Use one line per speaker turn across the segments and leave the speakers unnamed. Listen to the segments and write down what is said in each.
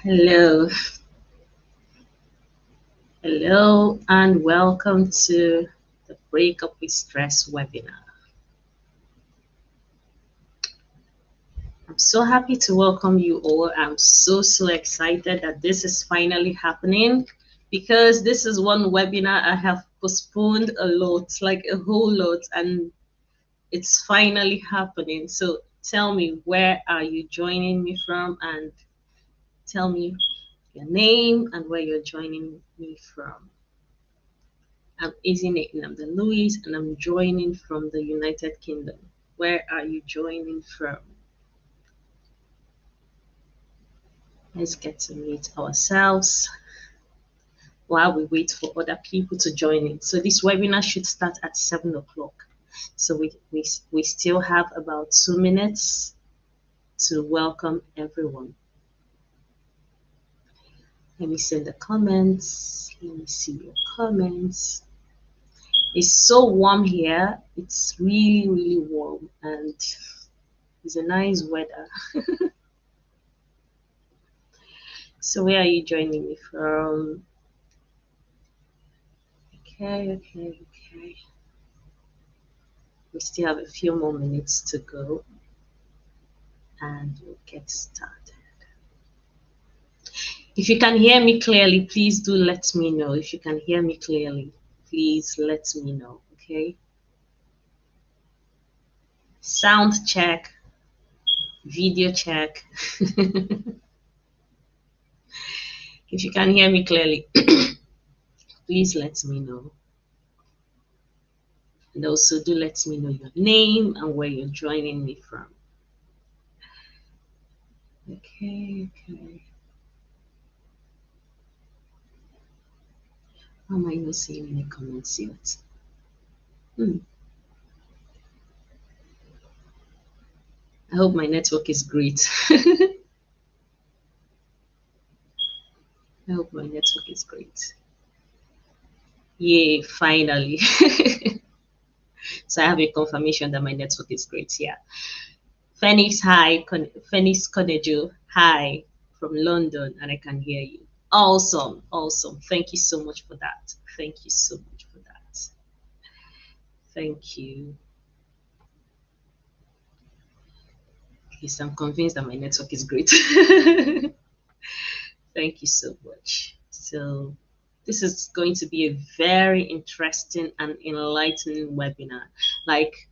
Hello, hello, and welcome to the Break Up with Stress webinar. I'm so happy to welcome you all. I'm so excited that this is finally happening because this is one webinar I have postponed a lot, like a whole lot, and it's finally happening. So tell me, where are you joining me from? And tell me your name and where you're joining me from. I'm Ezinate Nnamdi Louis, and I'm joining from the United Kingdom. Where are you joining from? Let's get to meet ourselves while we wait for other people to join in. So this webinar should start at 7 o'clock. So we still have about 2 minutes to welcome everyone. Let me see the comments. Let me see your comments. It's so warm here. It's really warm and it's a nice weather. So where are you joining me from? Okay. We still have a few more minutes to go and we'll get started. If you can hear me clearly, please do let me know. If you can hear me clearly, please let me know, okay? Sound check, video check. If you can hear me clearly, please let me know. And also do let me know your name and where you're joining me from. Okay. Why am I not seeing any comments yet? I hope my network is great. I hope my network is great. Yay, finally. So I have a confirmation that my network is great. Yeah. Phoenix, hi. Phoenix Konejo, hi from London, and I can hear you. Awesome. Thank you so much for that. Thank you so much for that. Thank you. Yes, I'm convinced that my network is great. Thank you so much. So this is going to be a very interesting and enlightening webinar. Like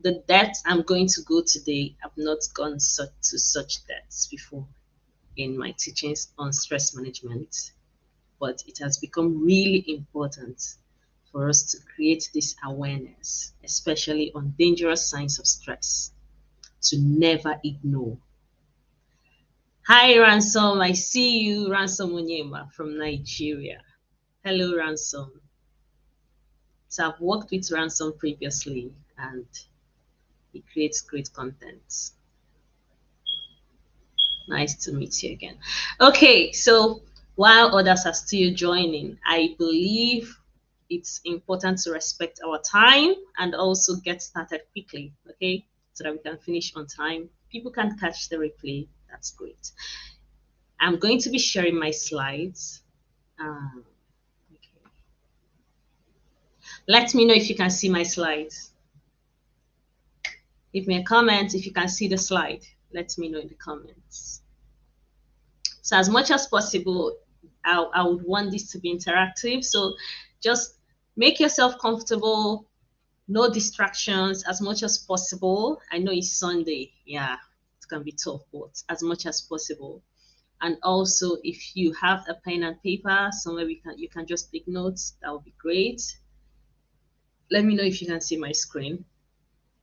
the depths I'm going to go today, I've not gone to such depths before in my teachings on stress management, but it has become really important for us to create this awareness, especially on dangerous signs of stress, to never ignore. Hi, Ransom. I see you, Ransom Onyema from Nigeria. Hello, Ransom. So I've worked with Ransom previously, and he creates great content. Nice to meet you again. Okay, so while others are still joining, I believe it's important to respect our time and also get started quickly, okay, so that we can finish on time. People can catch the replay. That's great. I'm going to be sharing my slides. Okay. Let me know if you can see my slides. Leave me a comment if you can see the slide. Let me know in the comments. So as much as possible, I would want this to be interactive. So just make yourself comfortable, no distractions as much as possible. I know it's Sunday. Yeah, it can be tough, but as much as possible. And also, if you have a pen and paper somewhere you can just take notes, that would be great. Let me know if you can see my screen,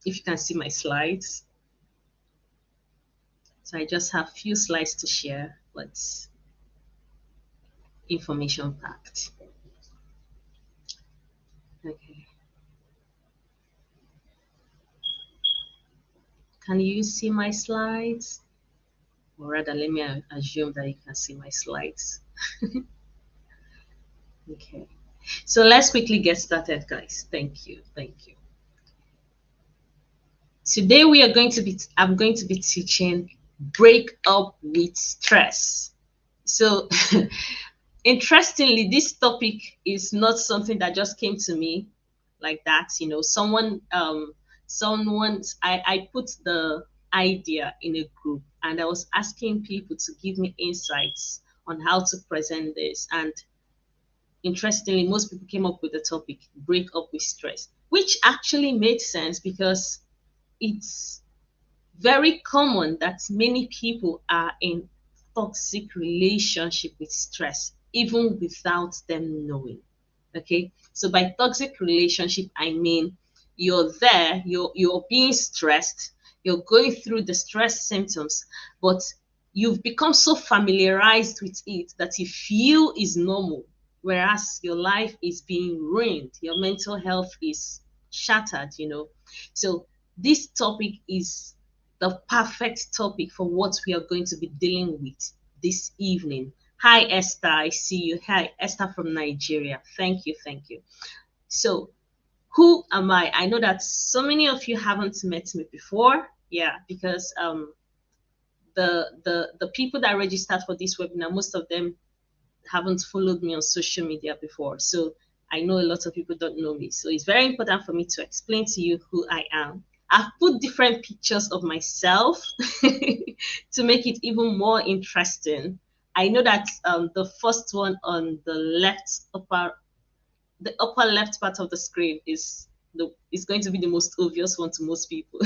if you can see my slides. So I just have a few slides to share, but information packed. Okay. Can you see my slides? Or rather, let me assume that you can see my slides. Okay. So let's quickly get started, guys. Thank you. Today I'm going to be teaching break up with stress. So interestingly, this topic is not something that just came to me like that. You know, I put the idea in a group and I was asking people to give me insights on how to present this. And interestingly, most people came up with the topic break up with stress, which actually made sense because it's very common that many people are in toxic relationship with stress even without them knowing. Okay, so by toxic relationship I mean you're there, you're being stressed, you're going through the stress symptoms, but you've become so familiarized with it that you feel is normal, whereas your life is being ruined, your mental health is shattered, you know. So this topic is the perfect topic for what we are going to be dealing with this evening. Hi, Esther. I see you. Hi, Esther from Nigeria. Thank you. Thank you. So, who am I? I know that so many of you haven't met me before. Yeah, because the people that registered for this webinar, most of them haven't followed me on social media before. So I know a lot of people don't know me. So it's very important for me to explain to you who I am. I've put different pictures of myself to make it even more interesting. I know that the first one on the upper left part of the screen is going to be the most obvious one to most people.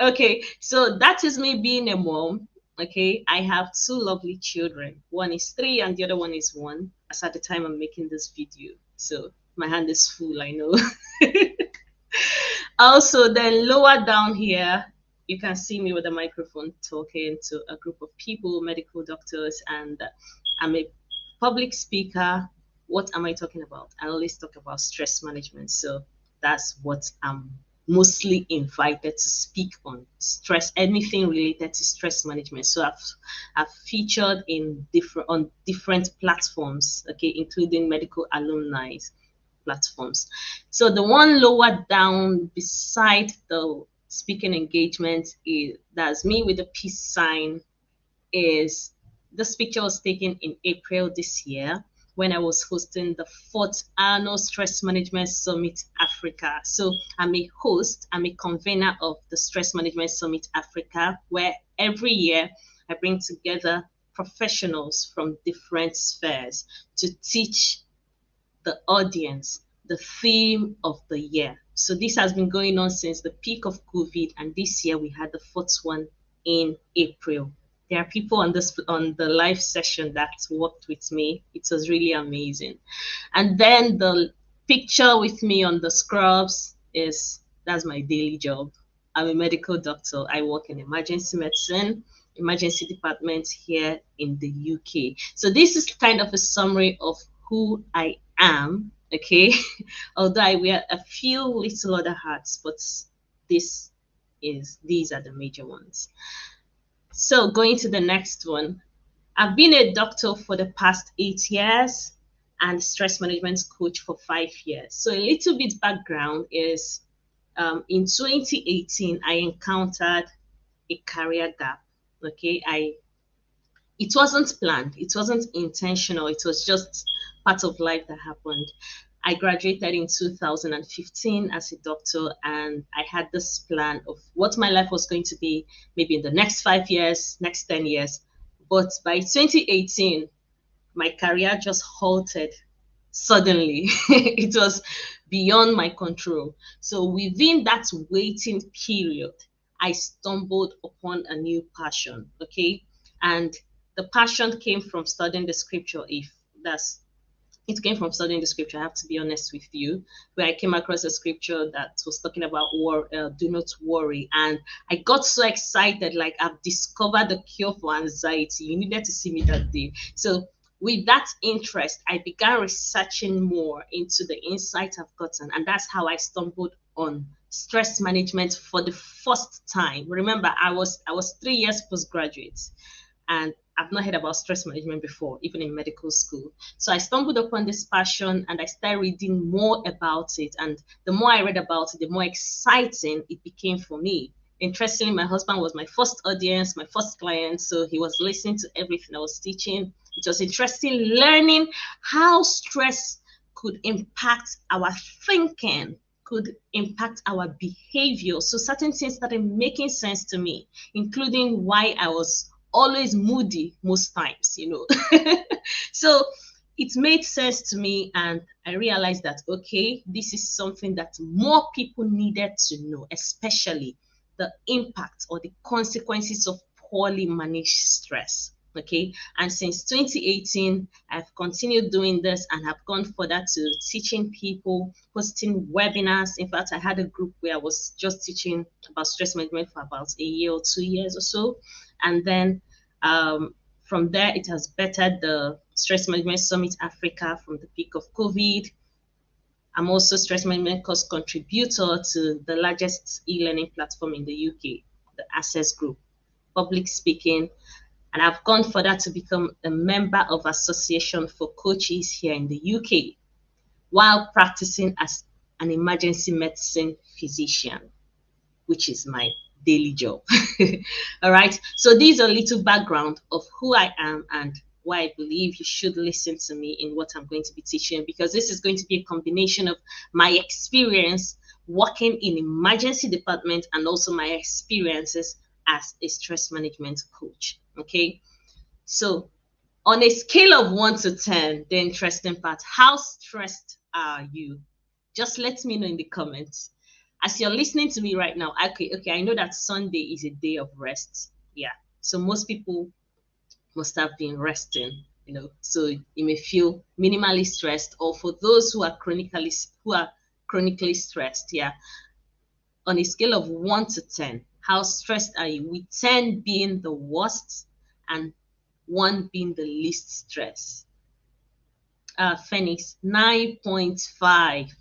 Okay, so that is me being a mom. Okay, I have two lovely children. One is 3 and the other one is 1. As at the time I'm making this video, so my hand is full, I know. Also, then lower down here, you can see me with a microphone talking to a group of people, medical doctors, and I'm a public speaker. What am I talking about? I always talk about stress management. So that's what I'm mostly invited to speak on: stress, anything related to stress management. So I've featured on different platforms, okay, including medical alumni platforms. So the one lower down beside the speaking engagement is that's me with the peace sign. Is this picture was taken in April this year when I was hosting the 4th annual Stress Management Summit Africa. So I'm a host, I'm a convener of the Stress Management Summit Africa, where every year I bring together professionals from different spheres to teach the audience the theme of the year. So this has been going on since the peak of COVID, and this year we had the 4th one in April. There are people on the live session that worked with me. It was really amazing. And then the picture with me on the scrubs that's my daily job. I'm a medical doctor. I work in emergency medicine, emergency department here in the UK. So this is kind of a summary of who I am. Okay, although I wear a few little other hats, but these are the major ones. So going to the next one, I've been a doctor for the past 8 years and stress management coach for 5 years. So a little bit background is in 2018, I encountered a career gap. Okay, it wasn't planned, it wasn't intentional, it was just part of life that happened. I graduated in 2015 as a doctor, and I had this plan of what my life was going to be, maybe in the next 5 years, next 10 years. But by 2018, my career just halted suddenly. It was beyond my control. So within that waiting period, I stumbled upon a new passion. Okay. And the passion came from studying the scripture. If that's It came from studying the scripture, I have to be honest with you, where I came across a scripture that was talking about do not worry. And I got so excited, like I've discovered the cure for anxiety. You needed to see me that day. So with that interest, I began researching more into the insight I've gotten. And that's how I stumbled on stress management for the first time. Remember, I was 3 years postgraduate, and I've not heard about stress management before, even in medical school. So I stumbled upon this passion and I started reading more about it. And the more I read about it, the more exciting it became for me. Interestingly, my husband was my first audience, my first client, so he was listening to everything I was teaching. It was interesting learning how stress could impact our thinking, could impact our behavior. So certain things started making sense to me, including why I was always moody most times, So it made sense to me, and I realized that, okay, this is something that more people needed to know, especially the impact or the consequences of poorly managed stress. Okay, and since 2018, I've continued doing this and have gone further to teaching people, hosting webinars. In fact, I had a group where I was just teaching about stress management for about a year or 2 years or so. And then from there, it has bettered the Stress Management Summit Africa from the peak of COVID. I'm also Stress Management course contributor to the largest e-learning platform in the UK, the Access Group, public speaking, and I've gone further to become a member of Association for Coaches here in the UK, while practicing as an emergency medicine physician, which is my daily job. All right. So these are a little background of who I am and why I believe you should listen to me in what I'm going to be teaching, because this is going to be a combination of my experience working in emergency department and also my experiences as a stress management coach. Okay. So on a scale of 1 to 10, the interesting part, how stressed are you? Just let me know in the comments. As you're listening to me right now, okay, I know that Sunday is a day of rest. Yeah. So most people must have been resting, so you may feel minimally stressed, or for those who are chronically stressed, yeah. On a scale of 1 to 10, how stressed are you? With 10 being the worst and 1 being the least stress. Phoenix, 9.5.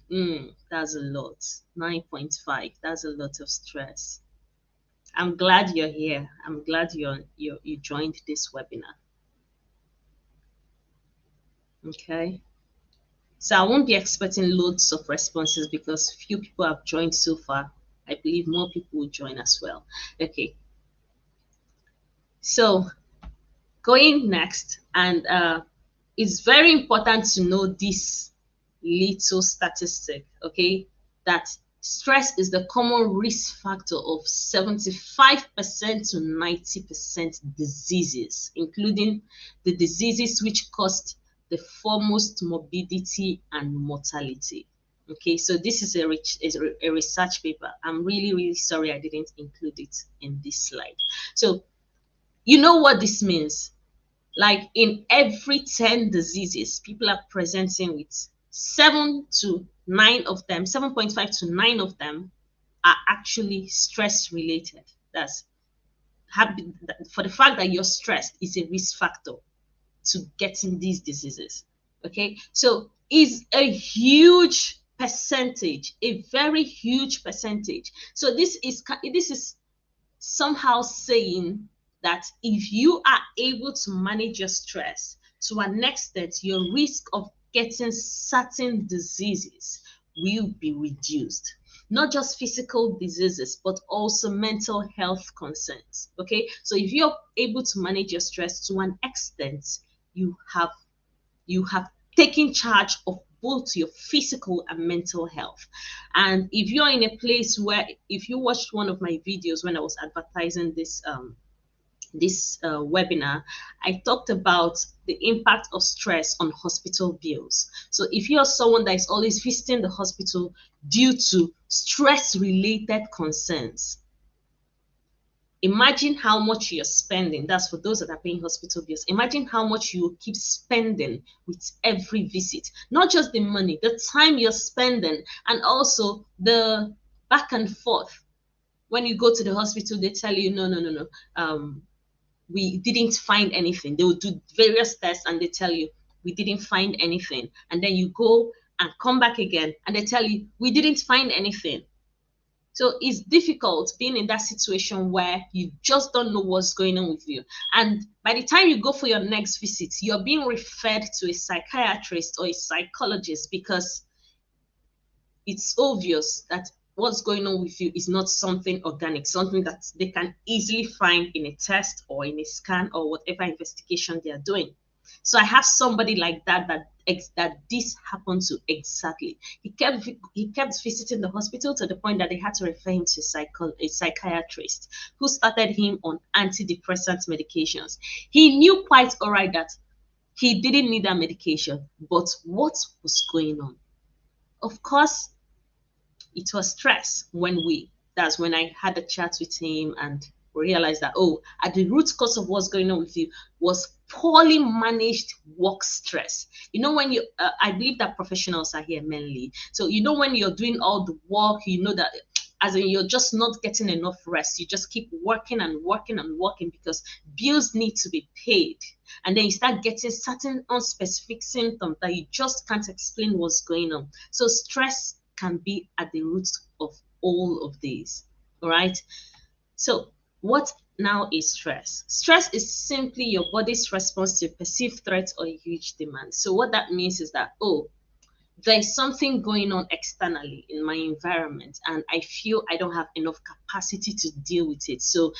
That's a lot. 9.5. That's a lot of stress. I'm glad you're here. I'm glad you joined this webinar. Okay. So I won't be expecting loads of responses because few people have joined so far. I believe more people will join as well. Okay. So going next, and it's very important to know this little statistic, okay, that stress is the common risk factor of 75% to 90% diseases, including the diseases which cause the foremost morbidity and mortality. Okay, so this is a research paper. I'm really sorry I didn't include it in this slide. So you know what this means? Like in every 10 diseases, people are presenting with 7 to 9 of them, 7.5 to 9 of them are actually stress related. That's for the fact that you're stressed is a risk factor to getting these diseases. Okay, so is a huge percentage, a very huge percentage. So this is somehow saying that if you are able to manage your stress to an extent, your risk of getting certain diseases will be reduced. Not just physical diseases, but also mental health concerns. Okay, so if you're able to manage your stress to an extent, you have taken charge of both your physical and mental health. And if you're in a place where, if you watched one of my videos when I was advertising this webinar, I talked about the impact of stress on hospital bills. So if you're someone that is always visiting the hospital due to stress-related concerns, imagine how much you're spending. That's for those that are paying hospital bills. Imagine how much you keep spending with every visit. Not just the money, the time you're spending, and also the back and forth. When you go to the hospital, they tell you, no. We didn't find anything. They will do various tests and they tell you, we didn't find anything. And then you go and come back again and they tell you, we didn't find anything. So it's difficult being in that situation where you just don't know what's going on with you. And by the time you go for your next visit, you're being referred to a psychiatrist or a psychologist because it's obvious that what's going on with you is not something organic, something that they can easily find in a test or in a scan or whatever investigation they are doing. So I have somebody like that that this happened to exactly. He kept visiting the hospital to the point that they had to refer him to a psychiatrist who started him on antidepressant medications. He knew quite all right that he didn't need that medication, but what was going on? Of course, it was stress that's when I had a chat with him and realized that, oh, at the root cause of what's going on with you was poorly managed work stress. When I believe that professionals are here mainly. So, when you're doing all the work, that as in you're just not getting enough rest. You just keep working and working and working because bills need to be paid. And then you start getting certain unspecific symptoms that you just can't explain what's going on. So stress can be at the root of all of these. All right. So what now is stress? Stress is simply your body's response to perceived threats or huge demand. So what that means is that, oh, there's something going on externally in my environment and I feel I don't have enough capacity to deal with it. So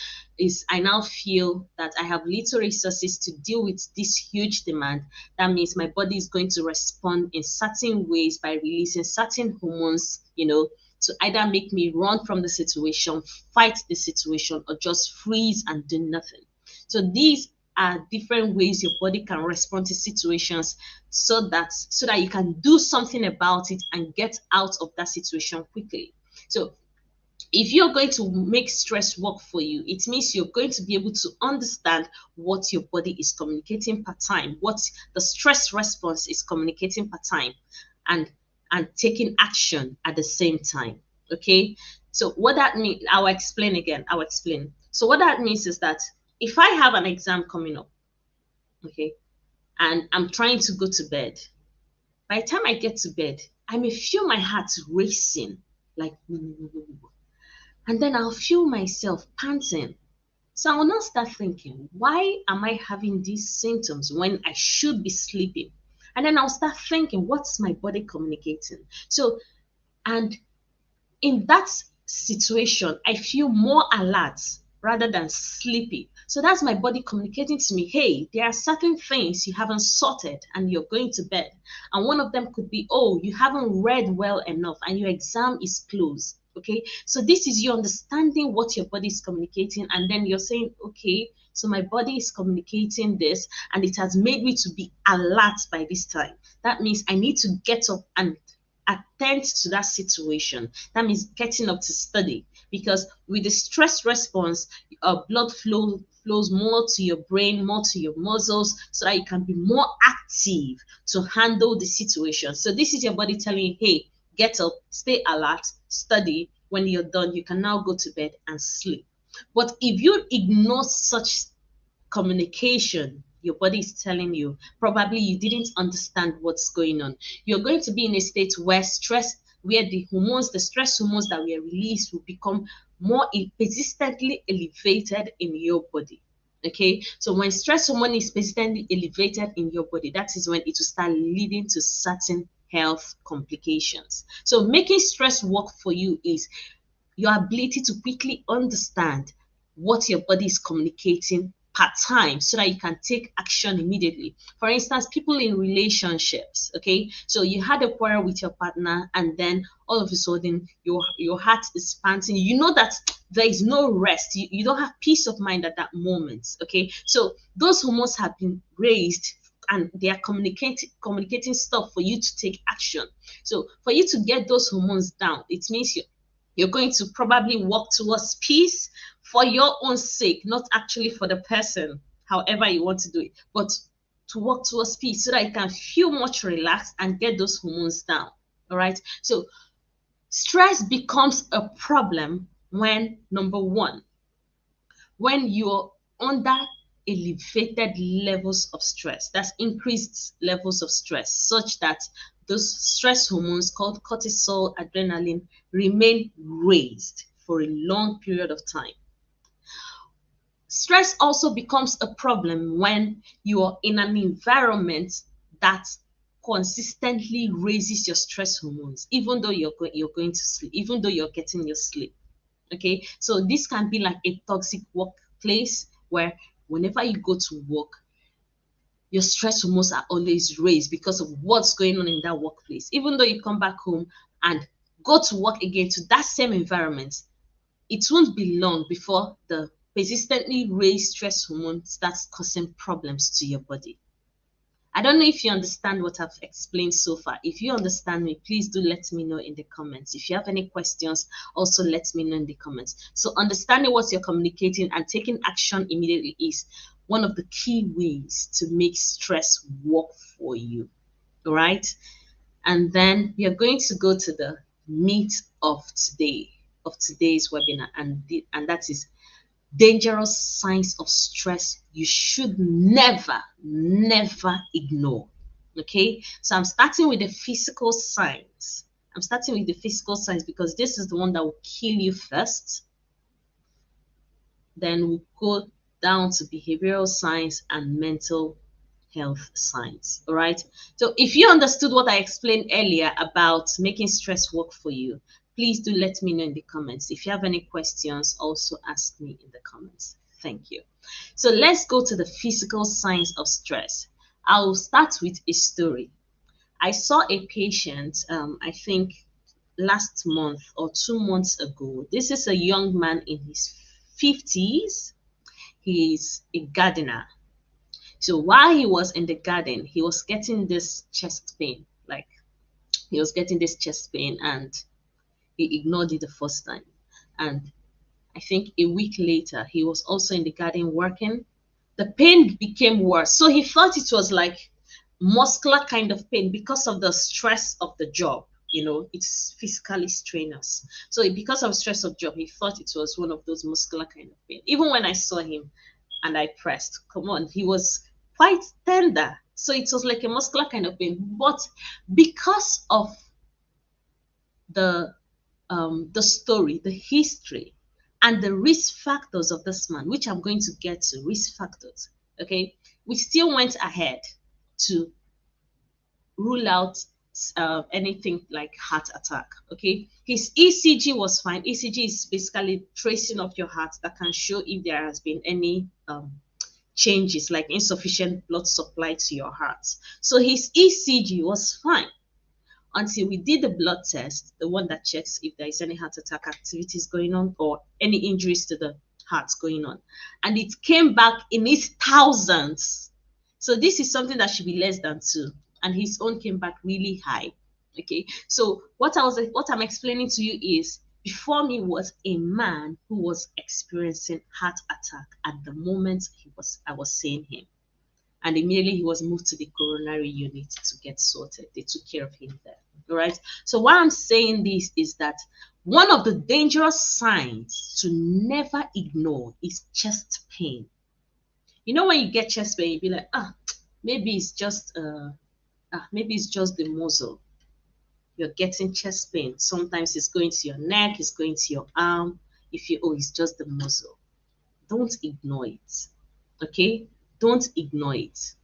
I now feel that I have little resources to deal with this huge demand. That means my body is going to respond in certain ways by releasing certain hormones, to either make me run from the situation, fight the situation, or just freeze and do nothing. So these are different ways your body can respond to situations so that you can do something about it and get out of that situation quickly. So if you're going to make stress work for you, it means you're going to be able to understand what your body is communicating per time, what the stress response is communicating per time, and taking action at the same time. Okay. So what that means, I'll explain again. So what that means is that if I have an exam coming up, okay, and I'm trying to go to bed, by the time I get to bed, I may feel my heart racing, like, and then I'll feel myself panting. So I will now start thinking, why am I having these symptoms when I should be sleeping? And then I'll start thinking, what's my body communicating? So, and in that situation, I feel more alert rather than sleepy. So that's my body communicating to me, hey, there are certain things you haven't sorted and you're going to bed. And one of them could be, oh, you haven't read well enough and your exam is closed. Okay. So this is you understanding what your body is communicating. And then you're saying, okay, so my body is communicating this and it has made me to be alert by this time. That means I need to get up and attend to that situation. That means getting up to study, because with the stress response, blood flows more to your brain, more to your muscles, so that you can be more active to handle the situation. So this is your body telling you, hey, get up, stay alert, study. When you're done, you can now go to bed and sleep. But if you ignore such communication, your body is telling you, probably you didn't understand what's going on. You're going to be in a state where the stress hormones that were released will become more persistently elevated in your body. Okay, so when stress hormone is persistently elevated in your body, that is when it will start leading to certain health complications. So making stress work for you is your ability to quickly understand what your body is communicating per time so that you can take action immediately. For instance, people in relationships, okay? So you had a quarrel with your partner and then all of a sudden your heart is panting. You know that there is no rest. You don't have peace of mind at that moment, okay? So those hormones have been raised and they are communicating stuff for you to take action. So for you to get those hormones down, it means you're going to probably work towards peace for your own sake, not actually for the person, however you want to do it, but to work towards peace so that you can feel much relaxed and get those hormones down. All right. So stress becomes a problem when, number one, when you're under elevated levels of stress, that's increased levels of stress, such that those stress hormones called cortisol, adrenaline remain raised for a long period of time. Stress also becomes a problem when you are in an environment that consistently raises your stress hormones, even though you're going to sleep, even though you're getting your sleep. Okay, so this can be like a toxic workplace where whenever you go to work, your stress hormones are always raised because of what's going on in that workplace. Even though you come back home and go to work again to that same environment, it won't be long before the persistently raised stress hormone starts causing problems to your body. I don't know if you understand what I've explained so far. If you understand me, please do let me know in the comments. If you have any questions, also let me know in the comments. So understanding what you're communicating and taking action immediately is one of the key ways to make stress work for you. All right. And then we are going to go to the meat of today's webinar, and that is dangerous signs of stress you should never ignore. Okay, so I'm starting with the physical signs. Because this is the one that will kill you first. Then we'll go down to behavioral signs and mental health signs. All right, so if you understood what I explained earlier about making stress work for you, please do let me know in the comments. If you have any questions, also ask me in the comments. Thank you. So let's go to the physical signs of stress. I'll start with a story. I saw a patient, I think last month or 2 months ago. This is a young man in his 50s. He's a gardener. So while he was in the garden, he was getting this chest pain. And he ignored it the first time. And I think a week later, he was also in the garden working. The pain became worse. So he thought it was like muscular kind of pain because of the stress of the job. It's physically strenuous. So because of stress of job, he thought it was one of those muscular kind of pain. Even when I saw him and I pressed, come on, he was quite tender. So it was like a muscular kind of pain. But because of the story, the history, and the risk factors of this man, which I'm going to get to, risk factors, okay, we still went ahead to rule out anything like heart attack. Okay, his ECG was fine. ECG is basically tracing of your heart that can show if there has been any changes, like insufficient blood supply to your heart. So his ECG was fine until we did the blood test, the one that checks if there is any heart attack activities going on or any injuries to the heart going on. And it came back in its thousands. So this is something that should be less than 2. And his own came back really high. Okay. So what I'm explaining to you is, before me was a man who was experiencing heart attack at the moment I was seeing him. And immediately he was moved to the coronary unit to get sorted. They took care of him there. All right. So why I'm saying this is that one of the dangerous signs to never ignore is chest pain. When you get chest pain, you'll be like, maybe it's just the muscle. You're getting chest pain. Sometimes it's going to your neck, it's going to your arm. It's just the muscle. Don't ignore it. Okay? Don't ignore it.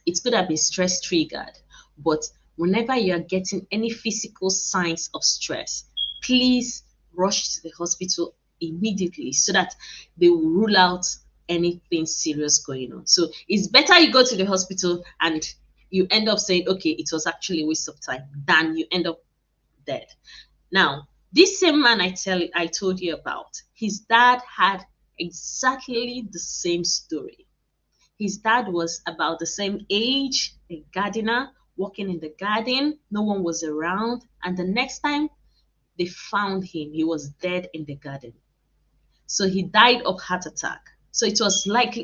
It could have been stress triggered, but whenever you are getting any physical signs of stress, please rush to the hospital immediately so that they will rule out anything serious going on. So it's better you go to the hospital and you end up saying, okay, it was actually a waste of time, than you end up dead. Now, this same man I told you about, his dad had exactly the same story. His dad was about the same age, a gardener, working in the garden. No one was around. And the next time they found him, he was dead in the garden. So he died of heart attack. So it was like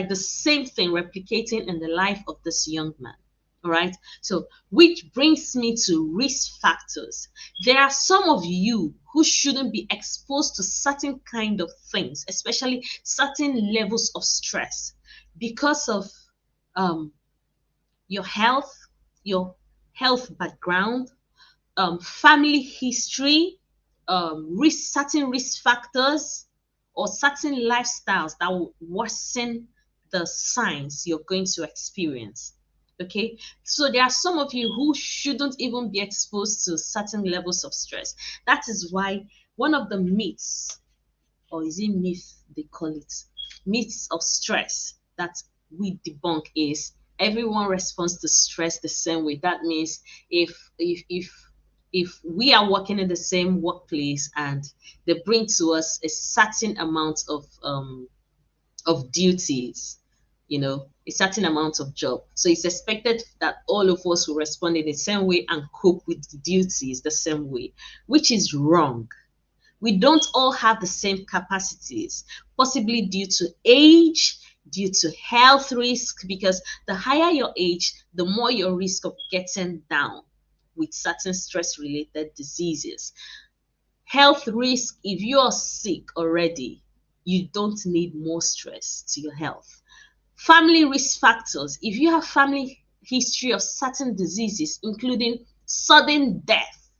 the same thing replicating in the life of this young man. All right. So which brings me to risk factors. There are some of you who shouldn't be exposed to certain kind of things, especially certain levels of stress, because of your health background, family history, certain risk factors, or certain lifestyles that will worsen the signs you're going to experience. Okay, so there are some of you who shouldn't even be exposed to certain levels of stress. That is why one of the myths, or is it myth they call it, myths of stress that we debunk is everyone responds to stress the same way. That means if we are working in the same workplace and they bring to us a certain amount of duties, a certain amount of job. So it's expected that all of us will respond in the same way and cope with the duties the same way, which is wrong. We don't all have the same capacities, possibly due to age, due to health risk, because the higher your age, the more your risk of getting down with certain stress related diseases. Health risk, if you are sick already, you don't need more stress to your health. Family risk factors, if you have family history of certain diseases, including sudden death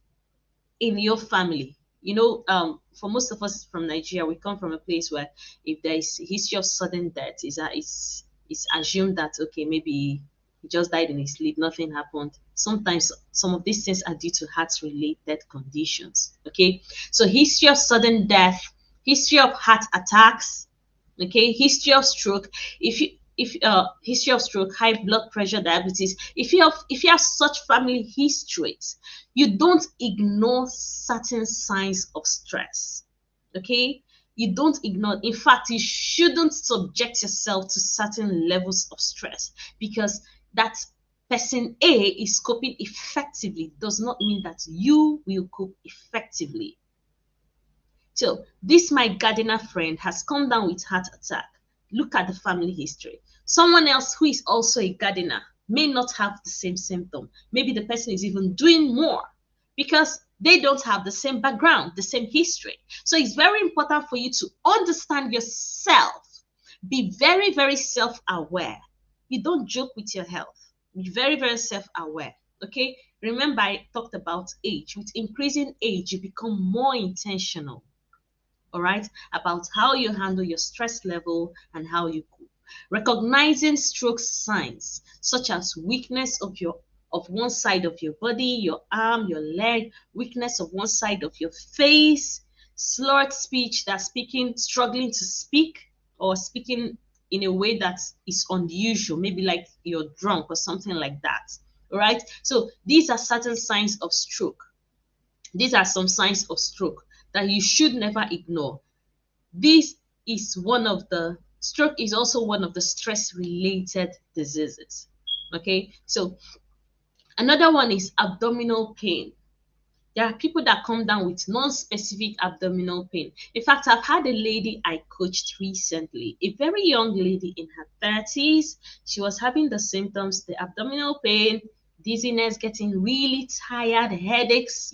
in your family. For most of us from Nigeria, we come from a place where if there is a history of sudden death, it's assumed that okay, maybe he just died in his sleep, nothing happened. Sometimes some of these things are due to heart-related conditions. Okay, so history of sudden death, history of heart attacks, okay, history of stroke. If history of stroke, high blood pressure, diabetes, if you have such family histories, you don't ignore certain signs of stress. Okay, you don't ignore. In fact, you shouldn't subject yourself to certain levels of stress, because that person A is coping effectively does not mean that you will cope effectively. So this my gardener friend has come down with heart attack. Look at the family history. Someone else who is also a gardener may not have the same symptom. Maybe the person is even doing more because they don't have the same background, the same history. So it's very important for you to understand yourself. Be very, very self-aware. You don't joke with your health. Be very, very self-aware. Okay? Remember, I talked about age. With increasing age, you become more intentional, all right, about how you handle your stress level and how you cope. Recognizing stroke signs such as weakness of one side of your body, your arm, your leg, weakness of one side of your face, slurred speech, that struggling to speak, or speaking in a way that is unusual, maybe like you're drunk or something like that. All right. So these are certain signs of stroke. These are some signs of stroke that you should never ignore. This is one of the Stroke is also one of the stress related diseases. Okay, so another one is abdominal pain. There are people that come down with non-specific abdominal pain. In fact, I've had a lady I coached recently, a very young lady in her 30s. She was having the symptoms, the abdominal pain, dizziness, getting really tired, headaches,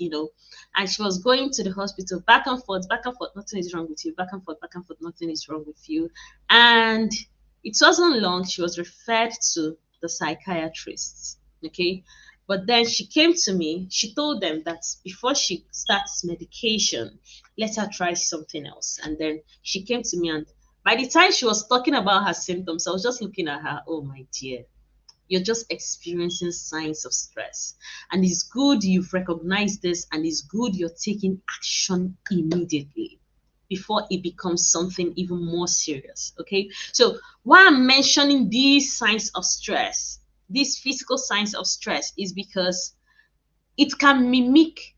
and she was going to the hospital back and forth, nothing is wrong with you, back and forth, nothing is wrong with you. And it wasn't long, she was referred to the psychiatrist. Okay, but then she came to me, she told them that before she starts medication, let her try something else. And then she came to me, and by the time she was talking about her symptoms, I was just looking at her, oh my dear, you're just experiencing signs of stress. And it's good you've recognized this, and it's good you're taking action immediately before it becomes something even more serious. Okay, so why I'm mentioning these signs of stress, these physical signs of stress, is because it can mimic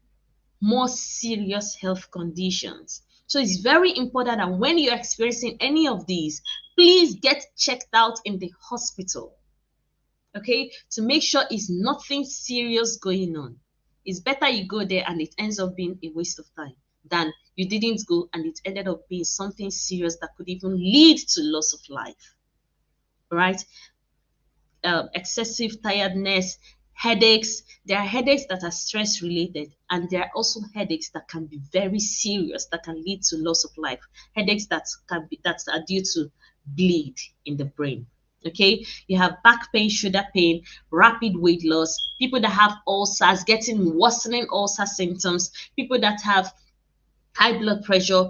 more serious health conditions. So it's very important that when you're experiencing any of these, please get checked out in the hospital, okay, to make sure it's nothing serious going on. It's better you go there and it ends up being a waste of time than you didn't go and it ended up being something serious that could even lead to loss of life. Right? Excessive tiredness, headaches. There are headaches that are stress related, and there are also headaches that can be very serious, that can lead to loss of life. Headaches that are due to bleed in the brain. Okay, you have back pain, shoulder pain, rapid weight loss, people that have ulcers, getting worsening ulcer symptoms, people that have high blood pressure,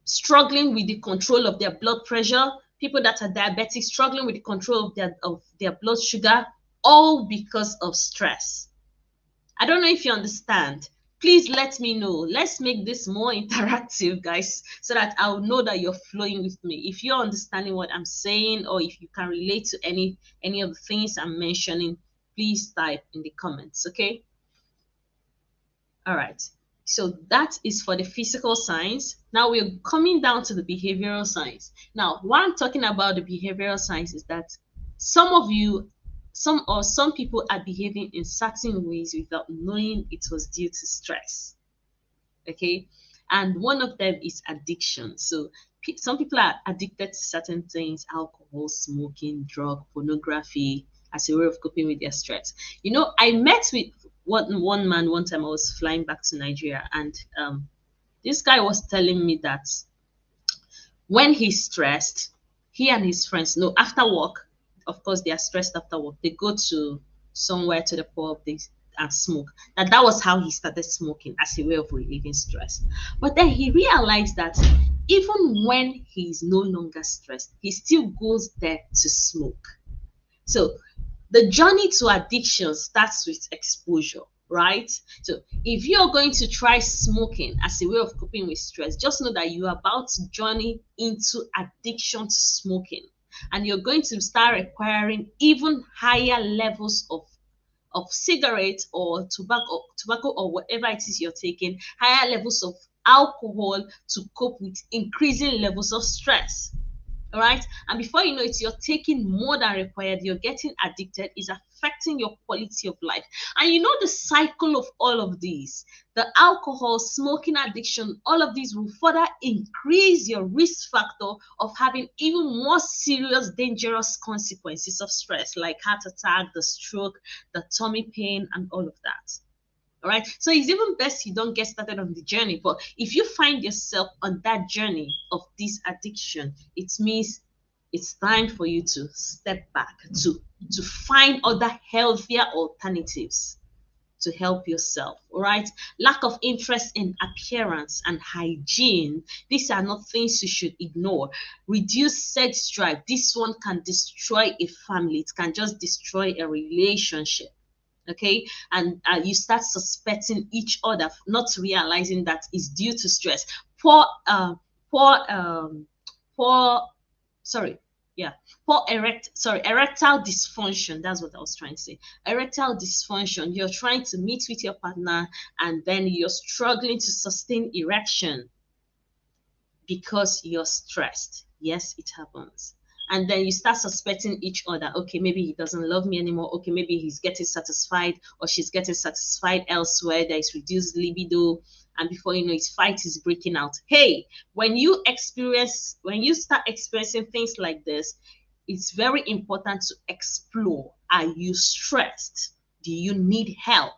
struggling with the control of their blood pressure, people that are diabetic, struggling with the control of their blood sugar, all because of stress. I don't know if you understand. Please let me know. Let's make this more interactive, guys, so that I'll know that you're flowing with me. If you're understanding what I'm saying, or if you can relate to any of the things I'm mentioning, please type in the comments, okay? All right. So that is for the physical signs. Now we're coming down to the behavioral signs. Now, what I'm talking about the behavioral signs is that some of you, some people are behaving in certain ways without knowing it was due to stress. Okay. And one of them is addiction. So some people are addicted to certain things: alcohol, smoking, drug, pornography, as a way of coping with their stress. You know, I met with one man one time. I was flying back to Nigeria, and this guy was telling me that when he's stressed, he and his friends, no, after work, of course, they are stressed after work, they go to somewhere to the pub, they and smoke. That was how he started smoking, as a way of relieving stress. But then he realized that even when he's no longer stressed, he still goes there to smoke. So the journey to addiction starts with exposure, right? So if you're going to try smoking as a way of coping with stress, just know that you're about to journey into addiction to smoking, and you're going to start requiring even higher levels of cigarettes or tobacco or whatever it is you're taking, higher levels of alcohol to cope with increasing levels of stress. All right. And before you know it, you're taking more than required. You're getting addicted. It's affecting your quality of life. And you know the cycle of all of these, the alcohol, smoking addiction, all of these will further increase your risk factor of having even more serious, dangerous consequences of stress, like heart attack, the stroke, the tummy pain, and all of that. All right. So it's even best you don't get started on the journey. But if you find yourself on that journey of this addiction, it means it's time for you to step back, to find other healthier alternatives to help yourself. All right. Lack of interest in appearance and hygiene, these are not things you should ignore. Reduced sex drive, this one can destroy a family, it can just destroy a relationship. Okay. And you start suspecting each other, not realizing that it's due to stress. Poor poor poor sorry yeah poor erectile dysfunction. That's what I was trying to say. Erectile dysfunction, you're trying to meet with your partner, and then you're struggling to sustain erection because you're stressed. Yes, it happens. And then you start suspecting each other. Okay, maybe he doesn't love me anymore. Okay, maybe he's getting satisfied, or she's getting satisfied elsewhere. There is reduced libido. And before you know it, fight is breaking out. Hey, when you start experiencing things like this, it's very important to explore. Are you stressed? Do you need help?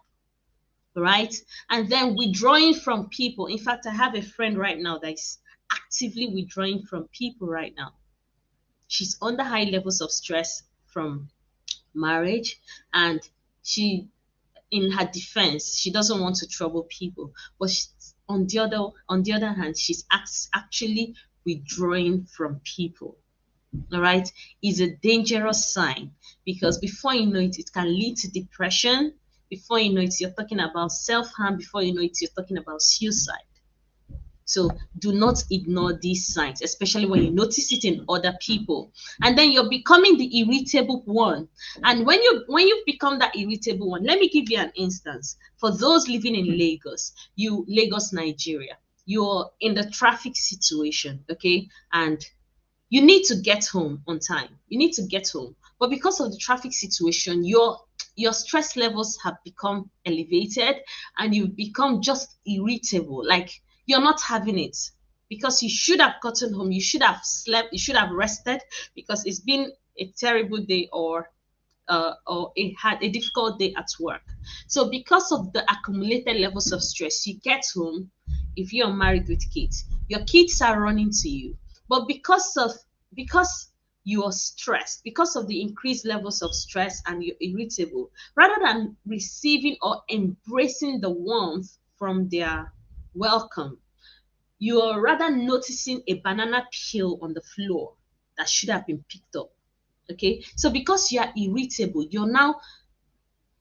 Right? And then withdrawing from people. In fact, I have a friend right now that is actively withdrawing from people right now. She's under high levels of stress from marriage, and she, in her defense, she doesn't want to trouble people, but on the other hand, she's actually withdrawing from people. All right, is a dangerous sign, because before you know it, it can lead to depression. Before you know it, you're talking about self-harm. Before you know it, you're talking about suicide. So do not ignore these signs, especially when you notice it in other people. And then you're becoming the irritable one. And when you've become that irritable one, let me give you an instance. For those living in Lagos, Nigeria, you're in the traffic situation, okay? And you need to get home on time. You need to get home. But because of the traffic situation, your stress levels have become elevated, and you've become just irritable. Like, you're not having it, because you should have gotten home, you should have slept, you should have rested, because it's been a terrible day, or it had a difficult day at work. So because of the accumulated levels of stress, you get home. If you're married with kids, your kids are running to you. But because you are stressed, because of the increased levels of stress, and you're irritable, rather than receiving or embracing the warmth from their welcome, you are rather noticing a banana peel on the floor that should have been picked up. Okay, so because you are irritable, you're now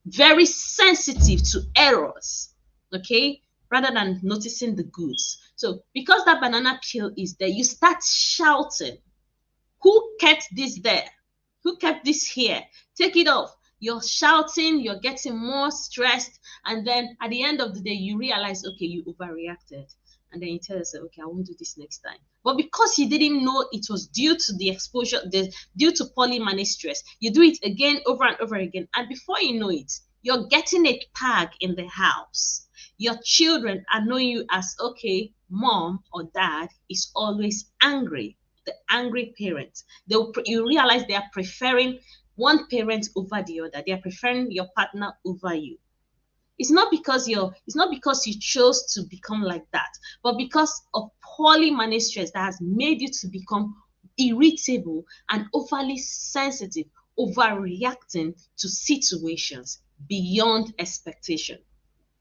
very sensitive to errors, okay, rather than noticing the goods. So because that banana peel is there, you start shouting, who kept this there? Who kept this here? Take it off. You're shouting, you're getting more stressed, and then at the end of the day, you realize, okay, you overreacted. And then you tell yourself, okay, I won't do this next time. But because you didn't know it was due to the exposure, due to poorly managed stress, you do it again, over and over again. And before you know it, you're getting a tag in the house. Your children are knowing you as, okay, mom or dad is always angry, the angry parent. You realize they are preferring one parent over the other. They are preferring your partner over you. It's not because you chose to become like that, but because of poorly managed stress that has made you to become irritable and overly sensitive, overreacting to situations beyond expectation.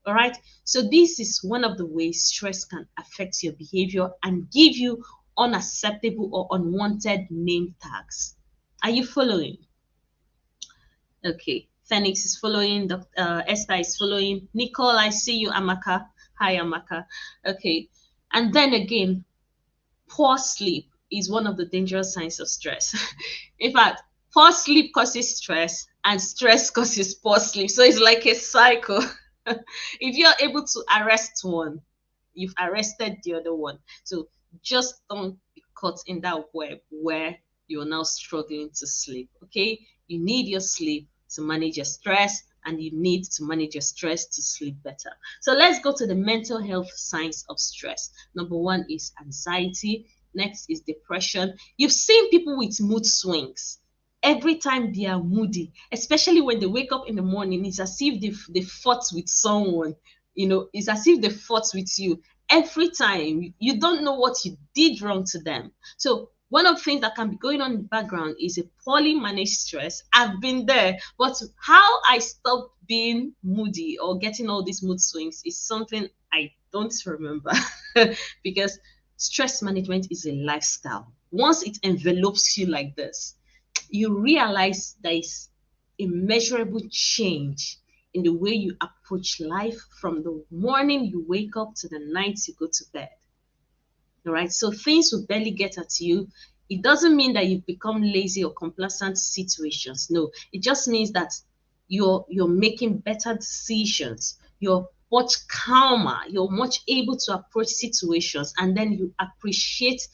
All right. So this is one of the ways stress can affect your behavior and give you unacceptable or unwanted name tags. Are you following? Okay. Phoenix is following. Esther is following. Nicole, I see you. Amaka. Hi, Amaka. Okay. And then again, poor sleep is one of the dangerous signs of stress. In fact, poor sleep causes stress, and stress causes poor sleep. So it's like a cycle. If you're able to arrest one, you've arrested the other one. So just don't be caught in that web where you're now struggling to sleep. Okay, you need your sleep to manage your stress, and you need to manage your stress to sleep better. So let's go to the mental health signs of stress. Number one is anxiety. Next is depression. You've seen people with mood swings every time they are moody, especially when they wake up in the morning. It's as if they fought with someone. It's as if they fought with you every time. You don't know what you did wrong to them. So one of the things that can be going on in the background is a poorly managed stress. I've been there, but how I stopped being moody or getting all these mood swings is something I don't remember. Because stress management is a lifestyle. Once it envelopes you like this, you realize there is a measurable change in the way you approach life from the morning you wake up to the night you go to bed. All right. So things will barely get at you. It doesn't mean that you've become lazy or complacent to situations. No, it just means that you're making better decisions. You're much calmer. You're much able to approach situations, and then you appreciate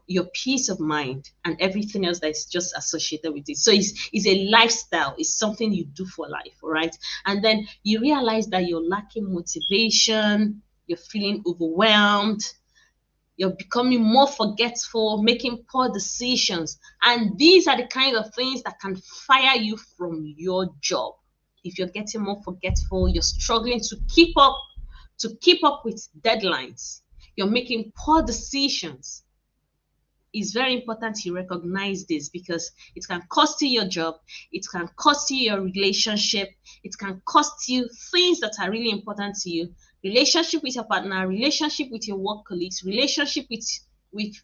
your peace of mind and everything else that's just associated with it. So it's a lifestyle. It's something you do for life, all right? And then you realize that you're lacking motivation. You're feeling overwhelmed. You're becoming more forgetful, making poor decisions. And these are the kind of things that can fire you from your job. If you're getting more forgetful, you're struggling to keep up with deadlines. You're making poor decisions. It's very important you recognize this, because it can cost you your job, it can cost you your relationship, it can cost you things that are really important to you: relationship with your partner, relationship with your work colleagues, relationship with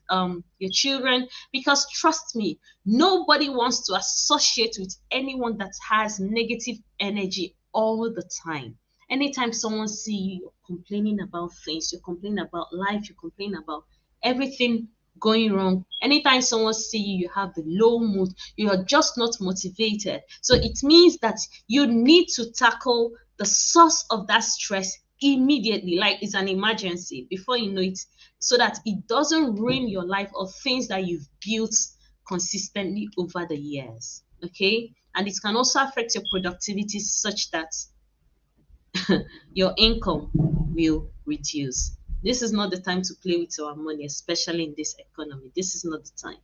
your children. Because trust me, nobody wants to associate with anyone that has negative energy all the time. Anytime someone see you, you're complaining about things, you're complaining about life, you're complaining about everything going wrong. Anytime someone see you, you have the low mood, you are just not motivated. So it means that you need to tackle the source of that stress immediately, like it's an emergency, before you know it, so that it doesn't ruin your life or things that you've built consistently over the years. Okay, and it can also affect your productivity such that your income will reduce. This is not the time to play with our money, especially in this economy. This is not the time.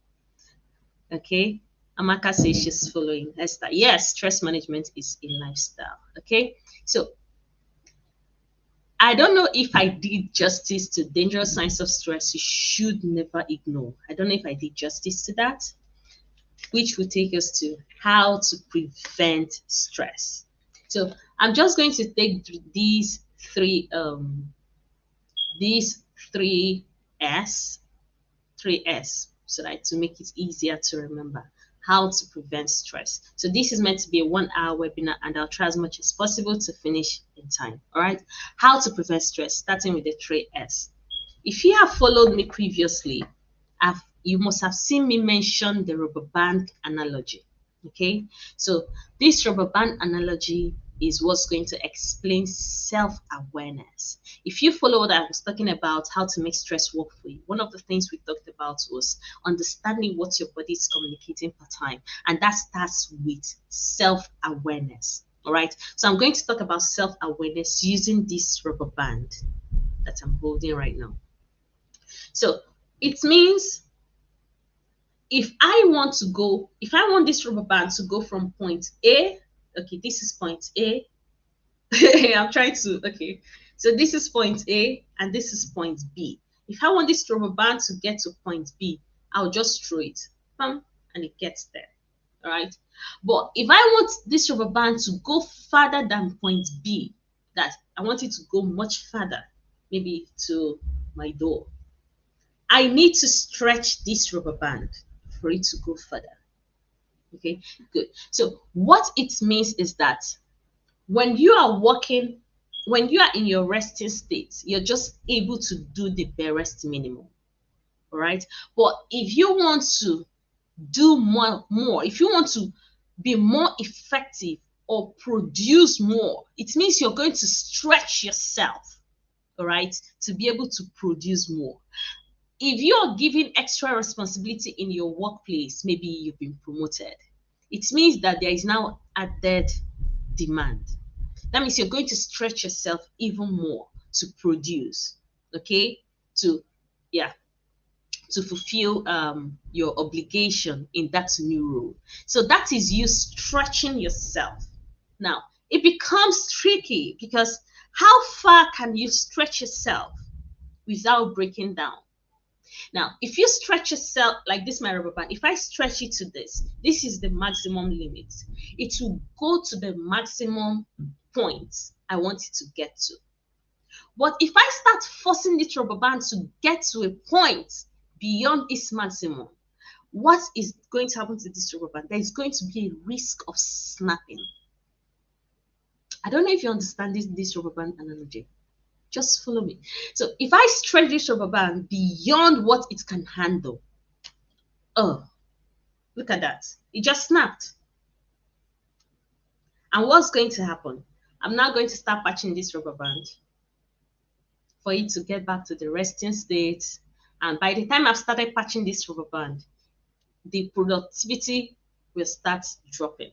Okay. Amaka says she's following Esther. Yes, stress management is a lifestyle. Okay. So I don't know if I did justice to dangerous signs of stress you should never ignore. I don't know if I did justice to that, which will take us to how to prevent stress. So I'm just going to take these three S, so that to make it easier to remember. how to prevent stress. So this is meant to be a 1 hour webinar, and I'll try as much as possible to finish in time. All right. How to prevent stress, starting with the 3S. If you have followed me previously, you must have seen me mention the rubber band analogy. Okay. So this rubber band analogy is what's going to explain self-awareness. If you follow what I was talking about, how to make stress work for you, one of the things we talked about was understanding what your body is communicating per time, and that starts with self-awareness. All right, so I'm going to talk about self-awareness using this rubber band that I'm holding right now. So it means if I want this rubber band to go from point A, okay, this is point A. I'm trying to, okay. So this is point A and this is point B. If I want this rubber band to get to point B, I'll just throw it, and it gets there. All right. But if I want this rubber band to go further than point B, that I want it to go much further, maybe to my door, I need to stretch this rubber band for it to go further. Okay, good. So what it means is that when you are walking, when you are in your resting state, you're just able to do the barest minimum. All right. But if you want to do more, if you want to be more effective or produce more, it means you're going to stretch yourself, all right, to be able to produce more. If you're given extra responsibility in your workplace, maybe you've been promoted, it means that there is now added demand. That means you're going to stretch yourself even more to produce, okay, to fulfill your obligation in that new role. So that is you stretching yourself. Now it becomes tricky because how far can you stretch yourself without breaking down? Now, if you stretch yourself like this, my rubber band, if I stretch it to this is the maximum limit. It will go to the maximum point I want it to get to. But if I start forcing this rubber band to get to a point beyond its maximum, what is going to happen to this rubber band? There is going to be a risk of snapping. I don't know if you understand this rubber band analogy. Just follow me. So if I stretch this rubber band beyond what it can handle, oh, look at that. It just snapped. And what's going to happen? I'm now going to start patching this rubber band for it to get back to the resting state. And by the time I've started patching this rubber band, the productivity will start dropping.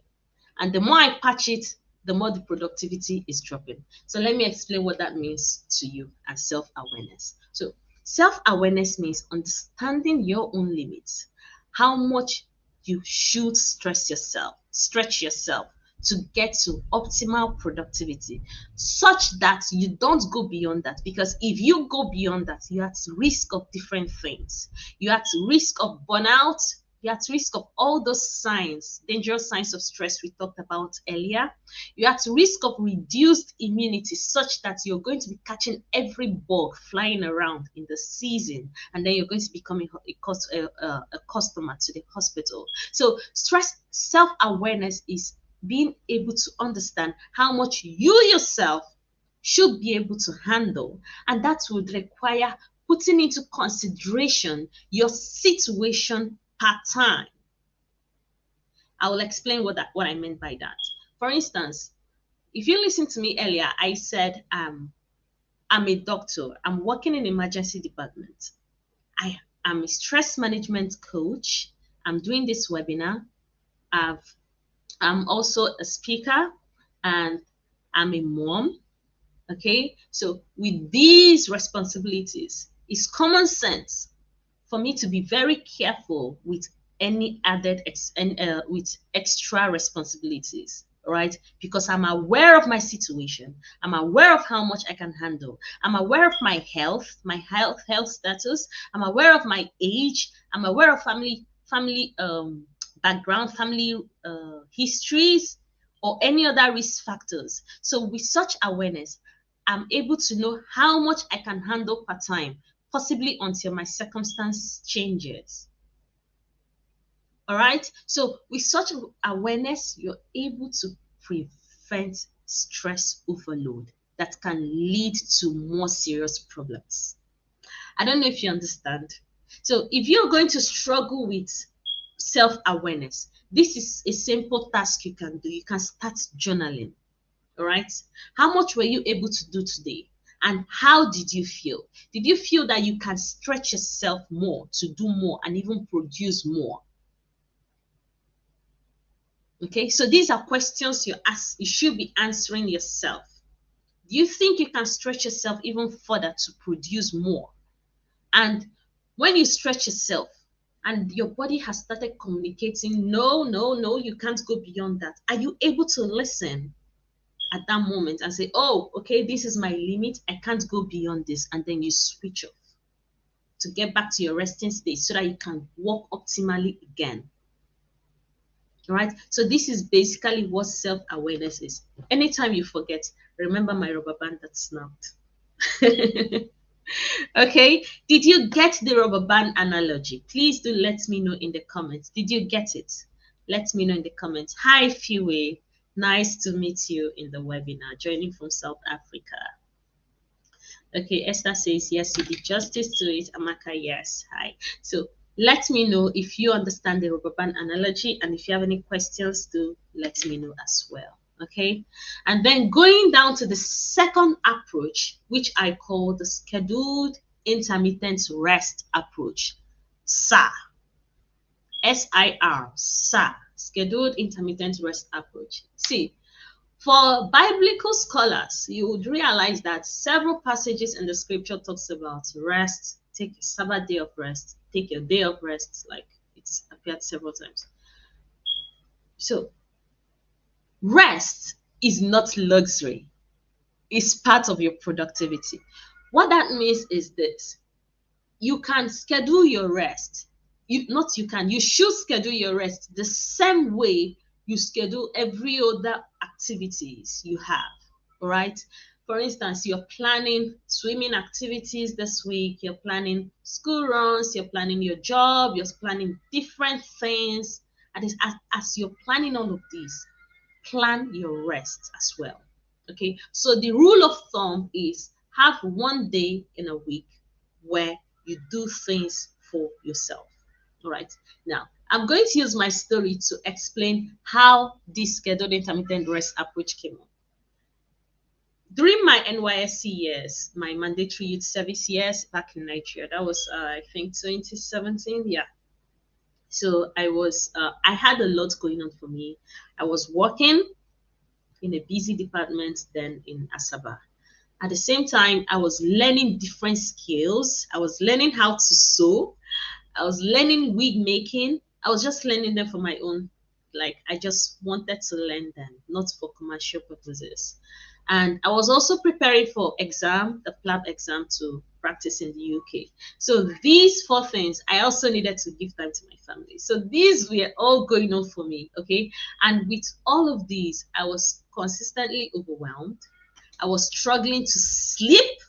And the more I patch it, the more the productivity is dropping. So let me explain what that means to you as self-awareness. So self-awareness means understanding your own limits, how much you should stretch yourself to get to optimal productivity, such that you don't go beyond that. Because if you go beyond that, you're at risk of different things. You're at risk of burnout. You're at risk of all those signs, dangerous signs of stress we talked about earlier. You're at risk of reduced immunity, such that you're going to be catching every bug flying around in the season, and then you're going to become a customer to the hospital. So stress self-awareness is being able to understand how much you yourself should be able to handle, and that would require putting into consideration your situation per time. I will explain what I meant by that. For instance, if you listen to me earlier, I said I'm a doctor. I'm working in emergency department. I am a stress management coach. I'm doing this webinar. I'm also a speaker, and I'm a mom. Okay, so with these responsibilities, it's common sense for me to be very careful with any added with extra responsibilities, right? Because I'm aware of my situation. I'm aware of how much I can handle. I'm aware of my health status. I'm aware of my age. I'm aware of family background, family histories, or any other risk factors. So with such awareness, I'm able to know how much I can handle per time, possibly until my circumstance changes. All right. So with such awareness, you're able to prevent stress overload that can lead to more serious problems. I don't know if you understand. So if you're going to struggle with self-awareness, this is a simple task you can do. You can start journaling. All right. How much were you able to do today? And how did you feel? Did you feel that you can stretch yourself more to do more and even produce more? Okay, so these are questions you should be answering yourself. Do you think you can stretch yourself even further to produce more? And when you stretch yourself and your body has started communicating, no, no, no, you can't go beyond that. Are you able to listen at that moment and say, oh, okay, this is my limit. I can't go beyond this. And then you switch off to get back to your resting state so that you can work optimally again. All right. So this is basically what self-awareness is. Anytime you forget, remember my rubber band that snapped. Okay. Did you get the rubber band analogy? Please do let me know in the comments. Did you get it? Let me know in the comments. Hi, Fiwe. Nice to meet you in the webinar, joining from South Africa. Okay, Esther says, yes, you did justice to it. Amaka, yes. Hi. So let me know if you understand the rubber band analogy, and if you have any questions, do let me know as well. Okay. And then going down to the second approach, which I call the scheduled intermittent rest approach, SIR. SIR, SIR, scheduled intermittent rest approach. See, for biblical scholars, you would realize that several passages in the scripture talks about rest, take a Sabbath day of rest, take your day of rest, like it's appeared several times. So rest is not luxury, it's part of your productivity. What that means is this: you can schedule your rest. You should schedule your rest the same way you schedule every other activities you have. All right. For instance, you're planning swimming activities this week, you're planning school runs, you're planning your job, you're planning different things. And as you're planning all of these, plan your rest as well. Okay. So the rule of thumb is have one day in a week where you do things for yourself. All right. Now, I'm going to use my story to explain how this scheduled intermittent rest approach came up. During my NYSC years, my mandatory youth service years back in Nigeria, that was, I think, 2017. Yeah. So I had a lot going on for me. I was working in a busy department then in Asaba. At the same time, I was learning different skills. I was learning how to sew. I was learning wig making. I was just learning them for my own. Like, I just wanted to learn them, not for commercial purposes. And I was also preparing for the PLAB exam to practice in the UK. So these four things, I also needed to give time to my family. So these were all going on for me, okay? And with all of these, I was consistently overwhelmed. I was struggling to sleep.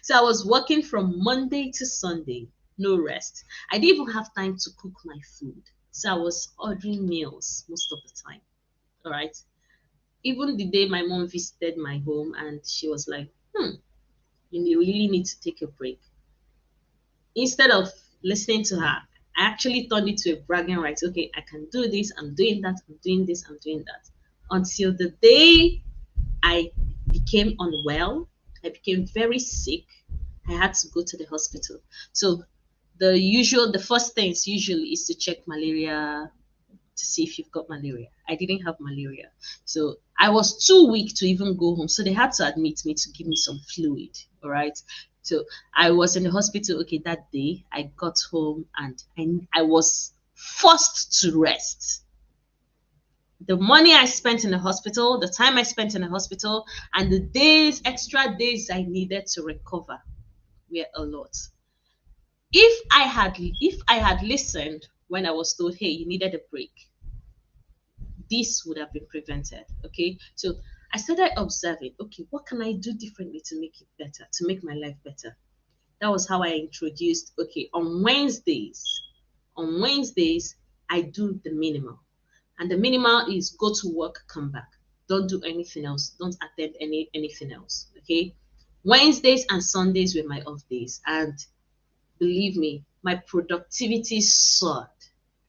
So I was working from Monday to Sunday, no rest. I didn't even have time to cook my food. So I was ordering meals most of the time. All right. Even the day my mom visited my home and she was like, you really need to take a break. Instead of listening to her, I actually turned it to a bragging right. Okay, I can do this, I'm doing that, I'm doing this, I'm doing that. Until the day I became unwell, I became very sick. I had to go to the hospital. So the first things usually is to check malaria to see if you've got malaria. I didn't have malaria. So I was too weak to even go home. So they had to admit me to give me some fluid. All right. So I was in the hospital. Okay, that day I got home and I was forced to rest. The money I spent in the hospital, the time I spent in the hospital, and the extra days I needed to recover were a lot. If I had listened when I was told, hey, you needed a break, this would have been prevented. Okay. So I started observing, okay, what can I do differently to make it better, to make my life better? That was how I introduced, okay, on On Wednesdays, I do the minimal. And the minimal is go to work, come back. Don't do anything else. Don't attend anything else. Okay. Wednesdays and Sundays were my off days. And believe me, my productivity soared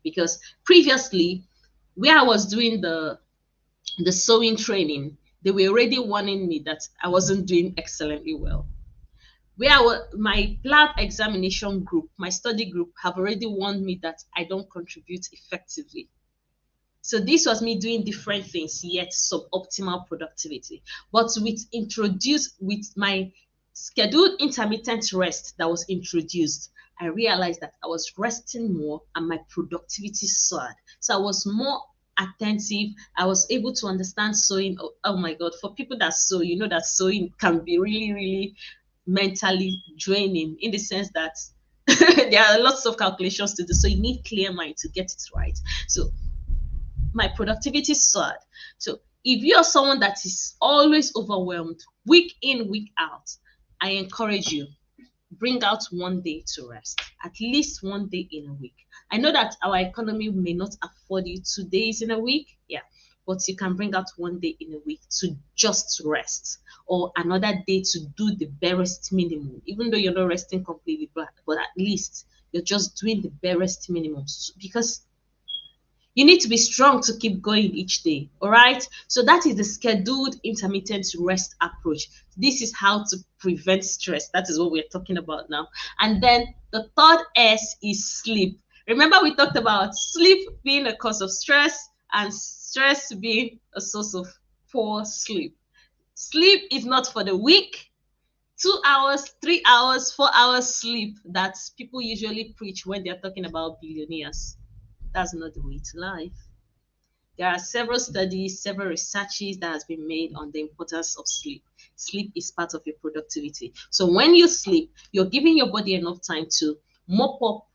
because previously, where I was doing the sewing training, they were already warning me that I wasn't doing excellently well. Where my lab examination group, my study group, have already warned me that I don't contribute effectively. So this was me doing different things, yet suboptimal productivity. But with my scheduled intermittent rest that was introduced, I realized that I was resting more and my productivity soared. So I was more attentive. I was able to understand sewing. Oh my God, for people that sew, you know that sewing can be really, really mentally draining in the sense that there are lots of calculations to do. So you need clear mind to get it right. So my productivity soared. So if you're someone that is always overwhelmed, week in, week out, I encourage you, bring out one day to rest, at least one day in a week. I know that our economy may not afford you 2 days in a week, yeah, but you can bring out one day in a week to just rest, or another day to do the barest minimum, even though you're not resting completely, but at least you're just doing the barest minimum because you need to be strong to keep going each day. All right. So that is the scheduled intermittent rest approach. This is how to prevent stress. That is what we're talking about now. And then the third S is sleep. Remember, we talked about sleep being a cause of stress and stress being a source of poor sleep. Sleep is not for the weak. 2 hours, 3 hours, 4 hours sleep that people usually preach when they're talking about billionaires. That's not the way to life. There are several studies, several researches that has been made on the importance of sleep. Sleep is part of your productivity. So when you sleep, you're giving your body enough time to mop up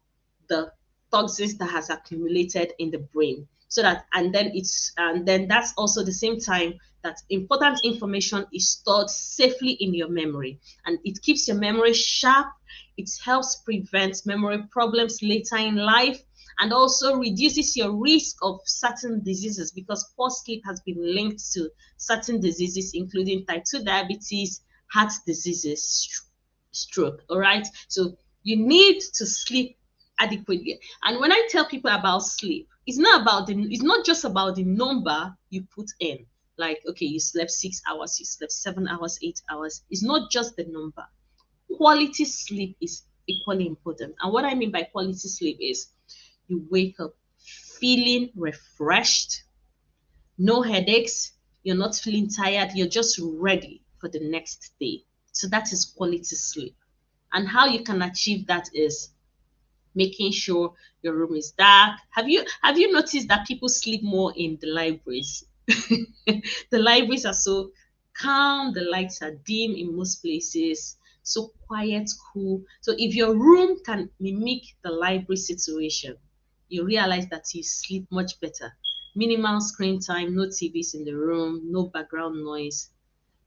the toxins that has accumulated in the brain. So that and then that's also the same time that important information is stored safely in your memory, and it keeps your memory sharp. It helps prevent memory problems later in life, and also reduces your risk of certain diseases because poor sleep has been linked to certain diseases, including type 2 diabetes, heart diseases, stroke. All right. So you need to sleep adequately. And when I tell people about sleep, it's not just about the number you put in. Like, okay, you slept 6 hours, you slept 7 hours, 8 hours. It's not just the number. Quality sleep is equally important. And what I mean by quality sleep is you wake up feeling refreshed, no headaches, you're not feeling tired, you're just ready for the next day. So that is quality sleep. And how you can achieve that is making sure your room is dark. Have you noticed that people sleep more in the libraries? The libraries are so calm, the lights are dim in most places, so quiet, cool. So if your room can mimic the library situation, you realize that you sleep much better. Minimal screen time, no TVs in the room, no background noise.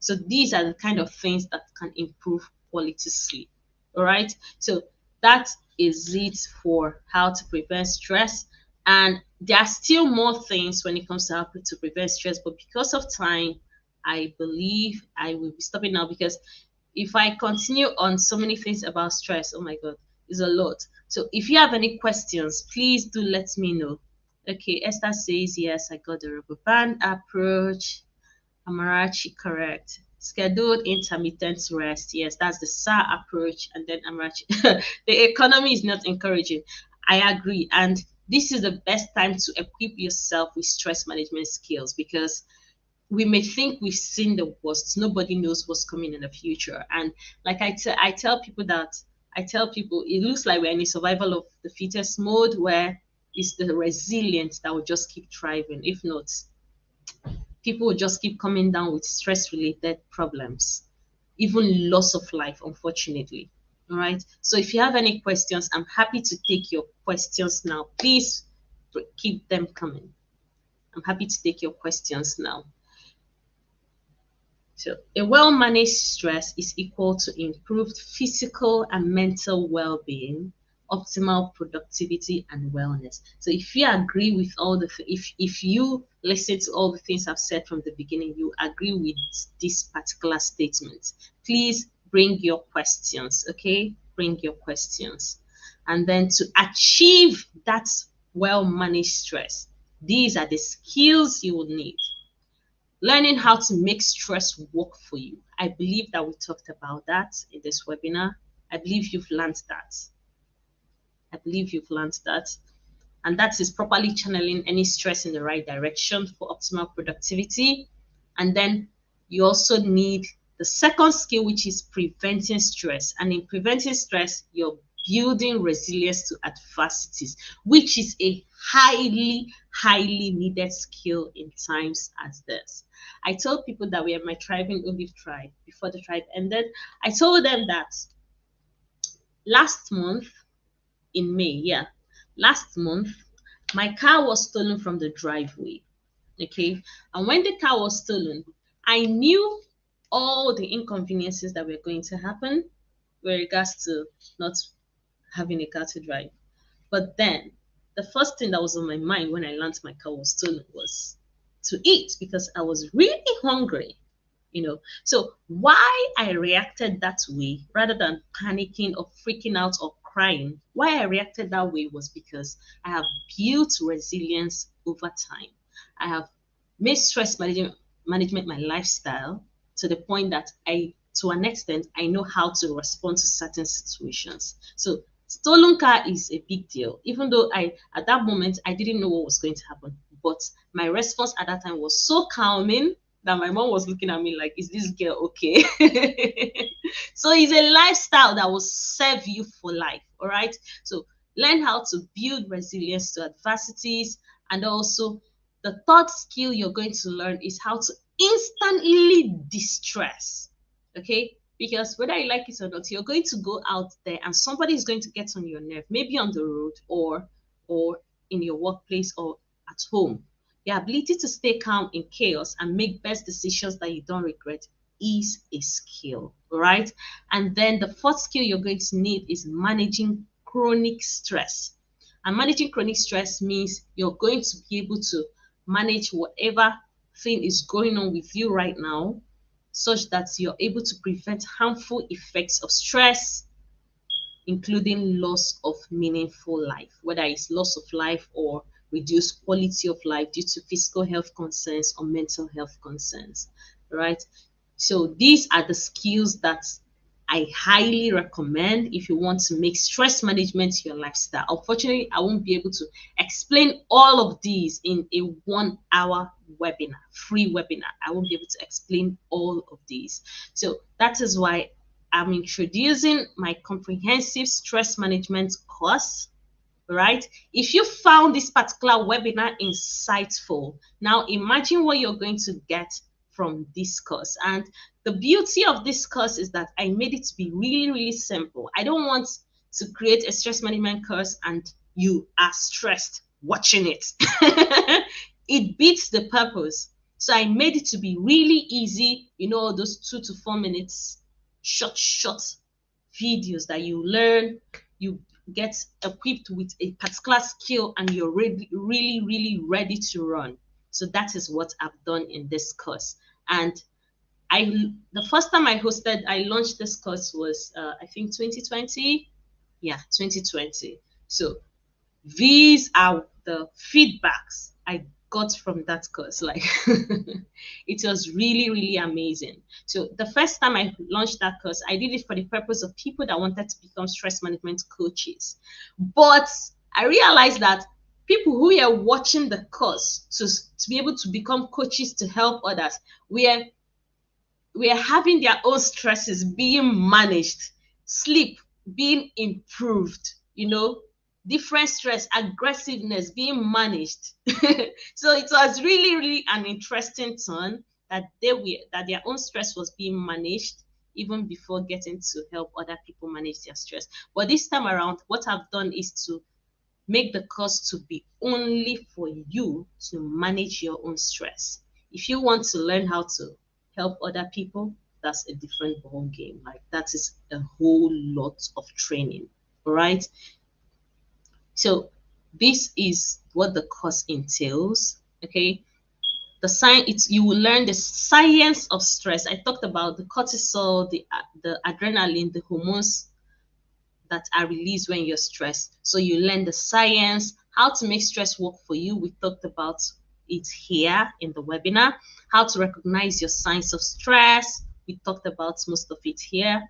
So these are the kind of things that can improve quality sleep. All right. So that is it for how to prevent stress. And there are still more things when it comes to how to prevent stress, but because of time, I believe I will be stopping now because if I continue on so many things about stress, oh my God, it's a lot. So if you have any questions, please do let me know. Okay, Esther says, yes, I got the rubber band approach. Amarachi, correct. Scheduled intermittent rest. Yes, that's the SAR approach. And then Amarachi, the economy is not encouraging. I agree. And this is the best time to equip yourself with stress management skills because we may think we've seen the worst. Nobody knows what's coming in the future. And like I tell people it looks like we're in a survival of the fittest mode where it's the resilient that will just keep thriving. If not, people will just keep coming down with stress related problems, even loss of life, unfortunately. All right. So if you have any questions, I'm happy to take your questions now. Please keep them coming. I'm happy to take your questions now. So a well-managed stress is equal to improved physical and mental well-being, optimal productivity and wellness. So if you agree with all the if you listen to all the things I've said from the beginning, you agree with this particular statement, please bring your questions. Okay, bring your questions. And then to achieve that well managed stress, these are the skills you will need. Learning how to make stress work for you. I believe that we talked about that in this webinar. I believe you've learned that. I believe you've learned that. And that is properly channeling any stress in the right direction for optimal productivity. And then you also need the second skill, which is preventing stress. And in preventing stress, you're building resilience to adversities, which is a highly, highly needed skill in times as this. I told people that we are my Thriving Olive tribe before the tribe ended. I told them that last month in May, last month, my car was stolen from the driveway. Okay. And when the car was stolen, I knew all the inconveniences that were going to happen with regards to not having a car to drive. But then the first thing that was on my mind when I learned my car was stolen was to eat because I was really hungry. So why I reacted that way rather than panicking or freaking out or crying, why I reacted that way was because I have built resilience over time. I have made stress management my lifestyle to the point that to an extent, I know how to respond to certain situations. So stolen car is a big deal, even though at that moment I didn't know what was going to happen. But my response at that time was so calming that my mom was looking at me like, is this girl okay? So it's a lifestyle that will serve you for life. All right. So learn how to build resilience to adversities. And also the third skill you're going to learn is how to instantly distress. Okay. Because whether you like it or not, you're going to go out there and somebody is going to get on your nerve, maybe on the road or in your workplace or at home. Your ability to stay calm in chaos and make best decisions that you don't regret is a skill, right? And then the fourth skill you're going to need is managing chronic stress. And managing chronic stress means you're going to be able to manage whatever thing is going on with you right now, such that you're able to prevent harmful effects of stress, including loss of meaningful life, whether it's loss of life or reduced quality of life due to physical health concerns or mental health concerns, right? So these are the skills that I highly recommend if you want to make stress management your lifestyle. Unfortunately, I won't be able to explain all of these in a 1 hour webinar, free webinar. I won't be able to explain all of these. So that is why I'm introducing my comprehensive stress management course, right? If you found this particular webinar insightful, now imagine what you're going to get from this course. And the beauty of this course is that I made it to be really, really simple. I don't want to create a stress management course and you are stressed watching it. It beats the purpose. So I made it to be really easy, those 2 to 4 minutes short videos that you learn, you get equipped with a particular skill, and you're really ready to run. So that is what I've done in this course. And the first time I launched this course was I think 2020. Yeah, 2020. So these are the feedbacks I got from that course. Like it was really amazing. So the first time I launched that course, I did it for the purpose of people that wanted to become stress management coaches. But I realized that people who are watching the course to be able to become coaches to help others, we are having their own stresses being managed, sleep being improved, different stress, aggressiveness being managed. So it was really an interesting turn that their own stress was being managed even before getting to help other people manage their stress. But this time around, what I've done is to make the course to be only for you to manage your own stress. If you want to learn how to help other people, that's a different ball game. Like that is a whole lot of training. All right. So this is what the course entails. Okay, the science, you will learn the science of stress. I talked about the cortisol, the adrenaline, the hormones that are released when you're stressed. So you learn the science, how to make stress work for you. We talked about it here in the webinar. How to recognize your signs of stress. We talked about most of it here.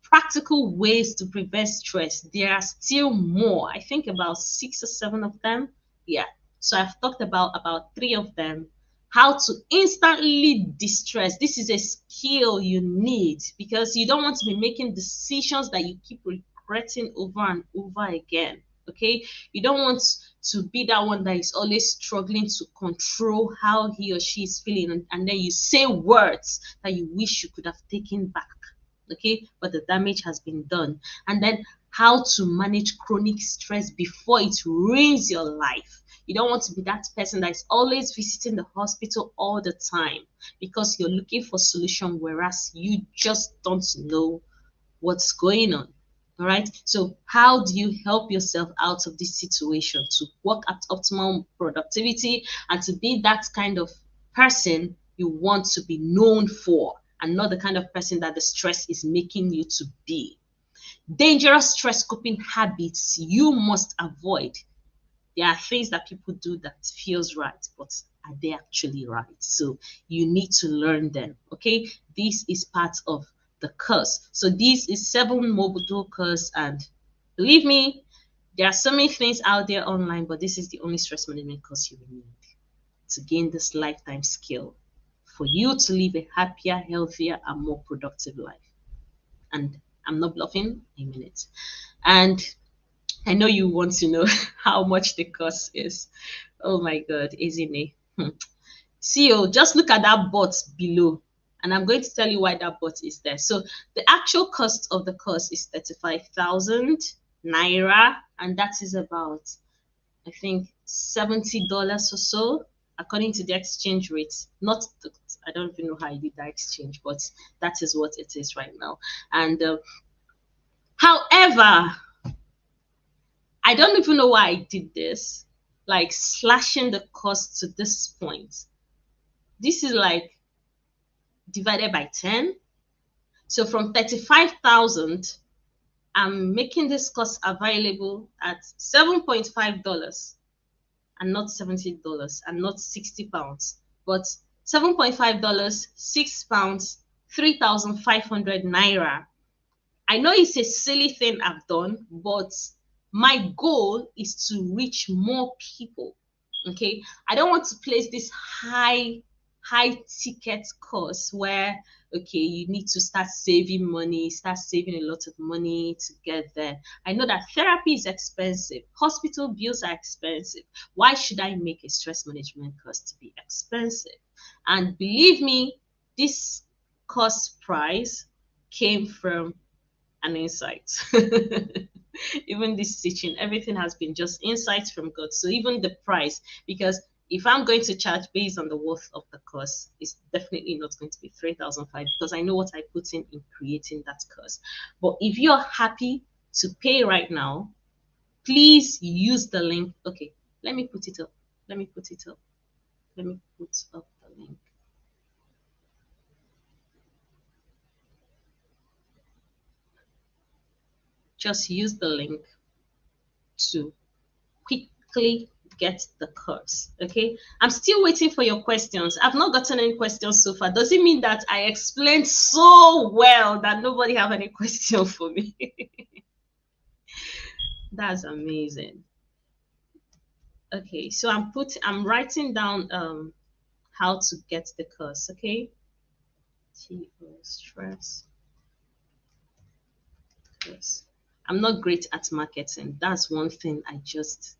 Practical ways to prevent stress. There are still more. I think about 6 or 7 of them. Yeah. So I've talked about 3 of them. How to instantly distress. This is a skill you need because you don't want to be making decisions that you keep regretting over and over again. Okay, you don't want to be that one that is always struggling to control how he or she is feeling, and then you say words that you wish you could have taken back. Okay, but the damage has been done. And then how to manage chronic stress before it ruins your life. You don't want to be that person that is always visiting the hospital all the time because you're looking for solution, whereas you just don't know what's going on. All right. So how do you help yourself out of this situation to work at optimal productivity and to be that kind of person you want to be known for, and not the kind of person that the stress is making you to be? Dangerous stress coping habits you must avoid. There are things that people do that feels right, but are they actually right? So you need to learn them. Okay, this is part of the course. So this is 7 module course, and believe me, there are so many things out there online, but this is the only stress management course you will need to gain this lifetime skill for you to live a happier, healthier, and more productive life. And I'm not bluffing, I mean it. And I know you want to know how much the cost is. Oh my God, isn't it? See, just look at that bot below, and I'm going to tell you why that bot is there. So the actual cost of the course is 35,000 naira, and that is about, I think, $70 or so, according to the exchange rate. Not, I don't even know how I did that exchange, but that is what it is right now. And however, I don't even know why I did this, like slashing the cost to this point. This is like divided by 10. So from 35,000, I'm making this course available at $7.5 and not $70 and not £60, but $7.5, £6, 3,500 naira. I know it's a silly thing I've done, but my goal is to reach more people. Okay, I don't want to place this high ticket course where, okay, you need to start saving money, start saving a lot of money to get there. I know that therapy is expensive, hospital bills are expensive. Why should I make a stress management course to be expensive? And believe me, this cost price came from an insight. Even this teaching, everything has been just insights from God. So even the price, because if I'm going to charge based on the worth of the course, it's definitely not going to be 3,500 because I know what I put in creating that course. But if you're happy to pay right now, please use the link. Okay, let me put it up. Let me put it up. Let me put up the link. Just use the link to quickly get the course. Okay, I'm still waiting for your questions. I've not gotten any questions so far. Does it mean that I explained so well that nobody have any question for me? That's amazing. Okay, so I'm writing down how to get the course. Okay, stress. Yes, I'm not great at marketing. That's one thing I just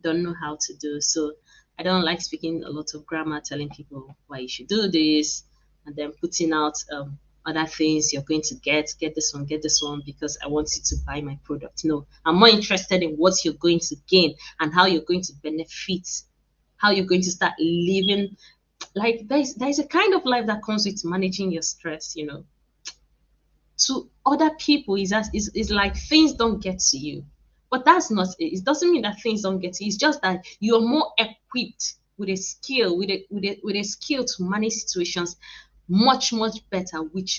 don't know how to do. So I don't like speaking a lot of grammar, telling people why you should do this, and then putting out other things you're going to get this one because I want you to buy my product. No, I'm more interested in what you're going to gain and how you're going to benefit, how you're going to start living. Like there's a kind of life that comes with managing your stress, you know. To other people is like things don't get to you, But that's not it. It doesn't mean that things don't get to you. It's just that you're more equipped with a skill, with a skill to manage situations much better, with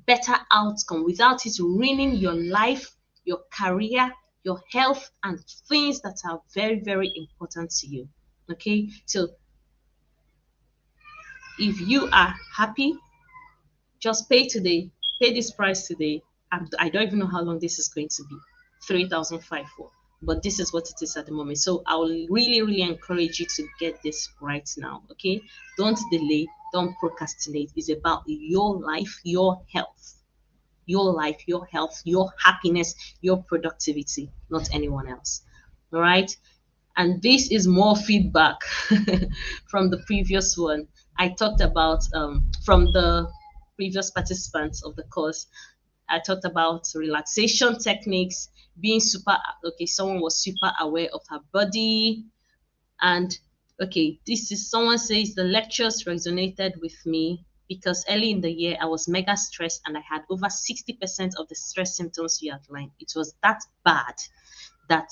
better outcome, without it ruining your life, your career, your health, and things that are very important to you. Okay, so if you are happy, just pay today, pay this price today. I don't even know how long this is going to be, 3,005 for, but this is what it is at the moment. So I will really encourage you to get this right now. Okay, don't delay, don't procrastinate. It's about your life, your health, your happiness, your productivity, not anyone else. All right. And this is more feedback from the previous one. I talked about from the previous participants of the course. I talked about relaxation techniques, being super, okay, someone was super aware of her body. And okay, this is someone says the lectures resonated with me because early in the year I was mega stressed and I had over 60% of the stress symptoms you outlined. It was that bad that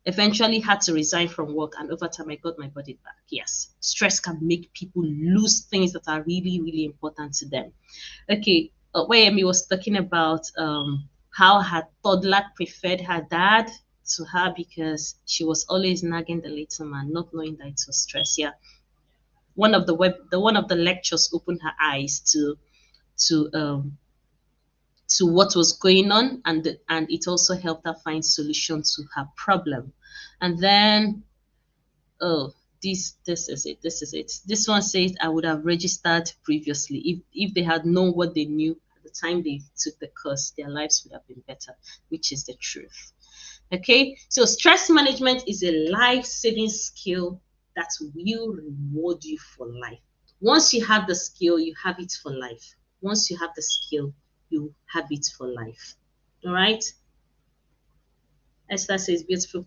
eventually had to resign from work, and over time I got my body back. Yes, stress can make people lose things that are really important to them. Okay, Wayemi was talking about how her toddler preferred her dad to her because she was always nagging the little man, not knowing that it was stress. Yeah, one of the lectures opened her eyes to um to what was going on, and it also helped her find solutions to her problem. And then, oh, this is it. This one says I would have registered previously if they had known what they knew at the time they took the course, their lives would have been better, which is the truth. Okay, so stress management is a life-saving skill that will reward you for life. Once you have the skill, you have it for life. Once you have the skill, you have it for life. All right. Esther says, beautiful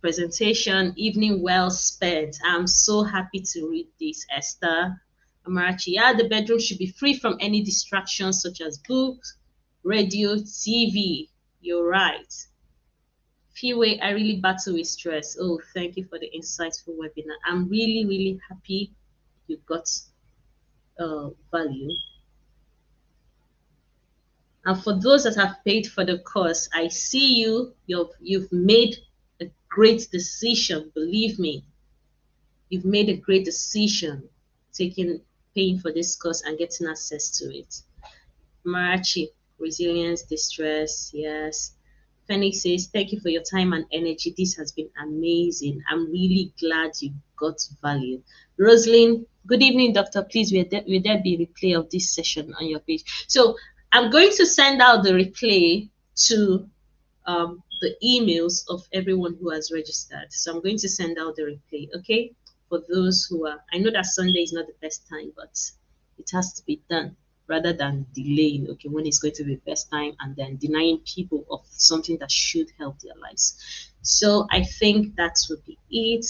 presentation, evening well spent. I'm so happy to read this, Esther. Amarachi, yeah, the bedroom should be free from any distractions such as books, radio, TV. You're right. Fiwe, I really battle with stress. Oh, thank you for the insightful webinar. I'm really happy you got value. And for those that have paid for the course, I see you. You've made a great decision. Believe me, you've made a great decision paying for this course and getting access to it. Marachi, resilience, distress, yes. Phoenix says, thank you for your time and energy. This has been amazing. I'm really glad you got value. Rosalind, good evening, doctor. Please, will there be a replay of this session on your page? So I'm going to send out the replay to the emails of everyone who has registered. So I'm going to send out the replay, okay? For those who are, I know that Sunday is not the best time, but it has to be done rather than delaying, okay, when it's going to be the best time and then denying people of something that should help their lives. So I think that would be it.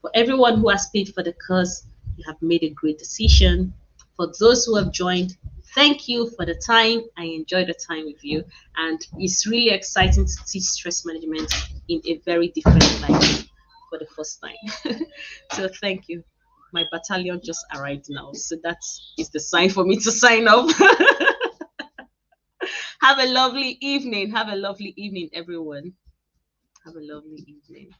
For everyone who has paid for the course, you have made a great decision. For those who have joined, thank you for the time. I enjoyed the time with you, and it's really exciting to teach stress management in a very different light for the first time. So thank you. My battalion just arrived now, so that is the sign for me to sign up. Have a lovely evening. Have a lovely evening, everyone. Have a lovely evening.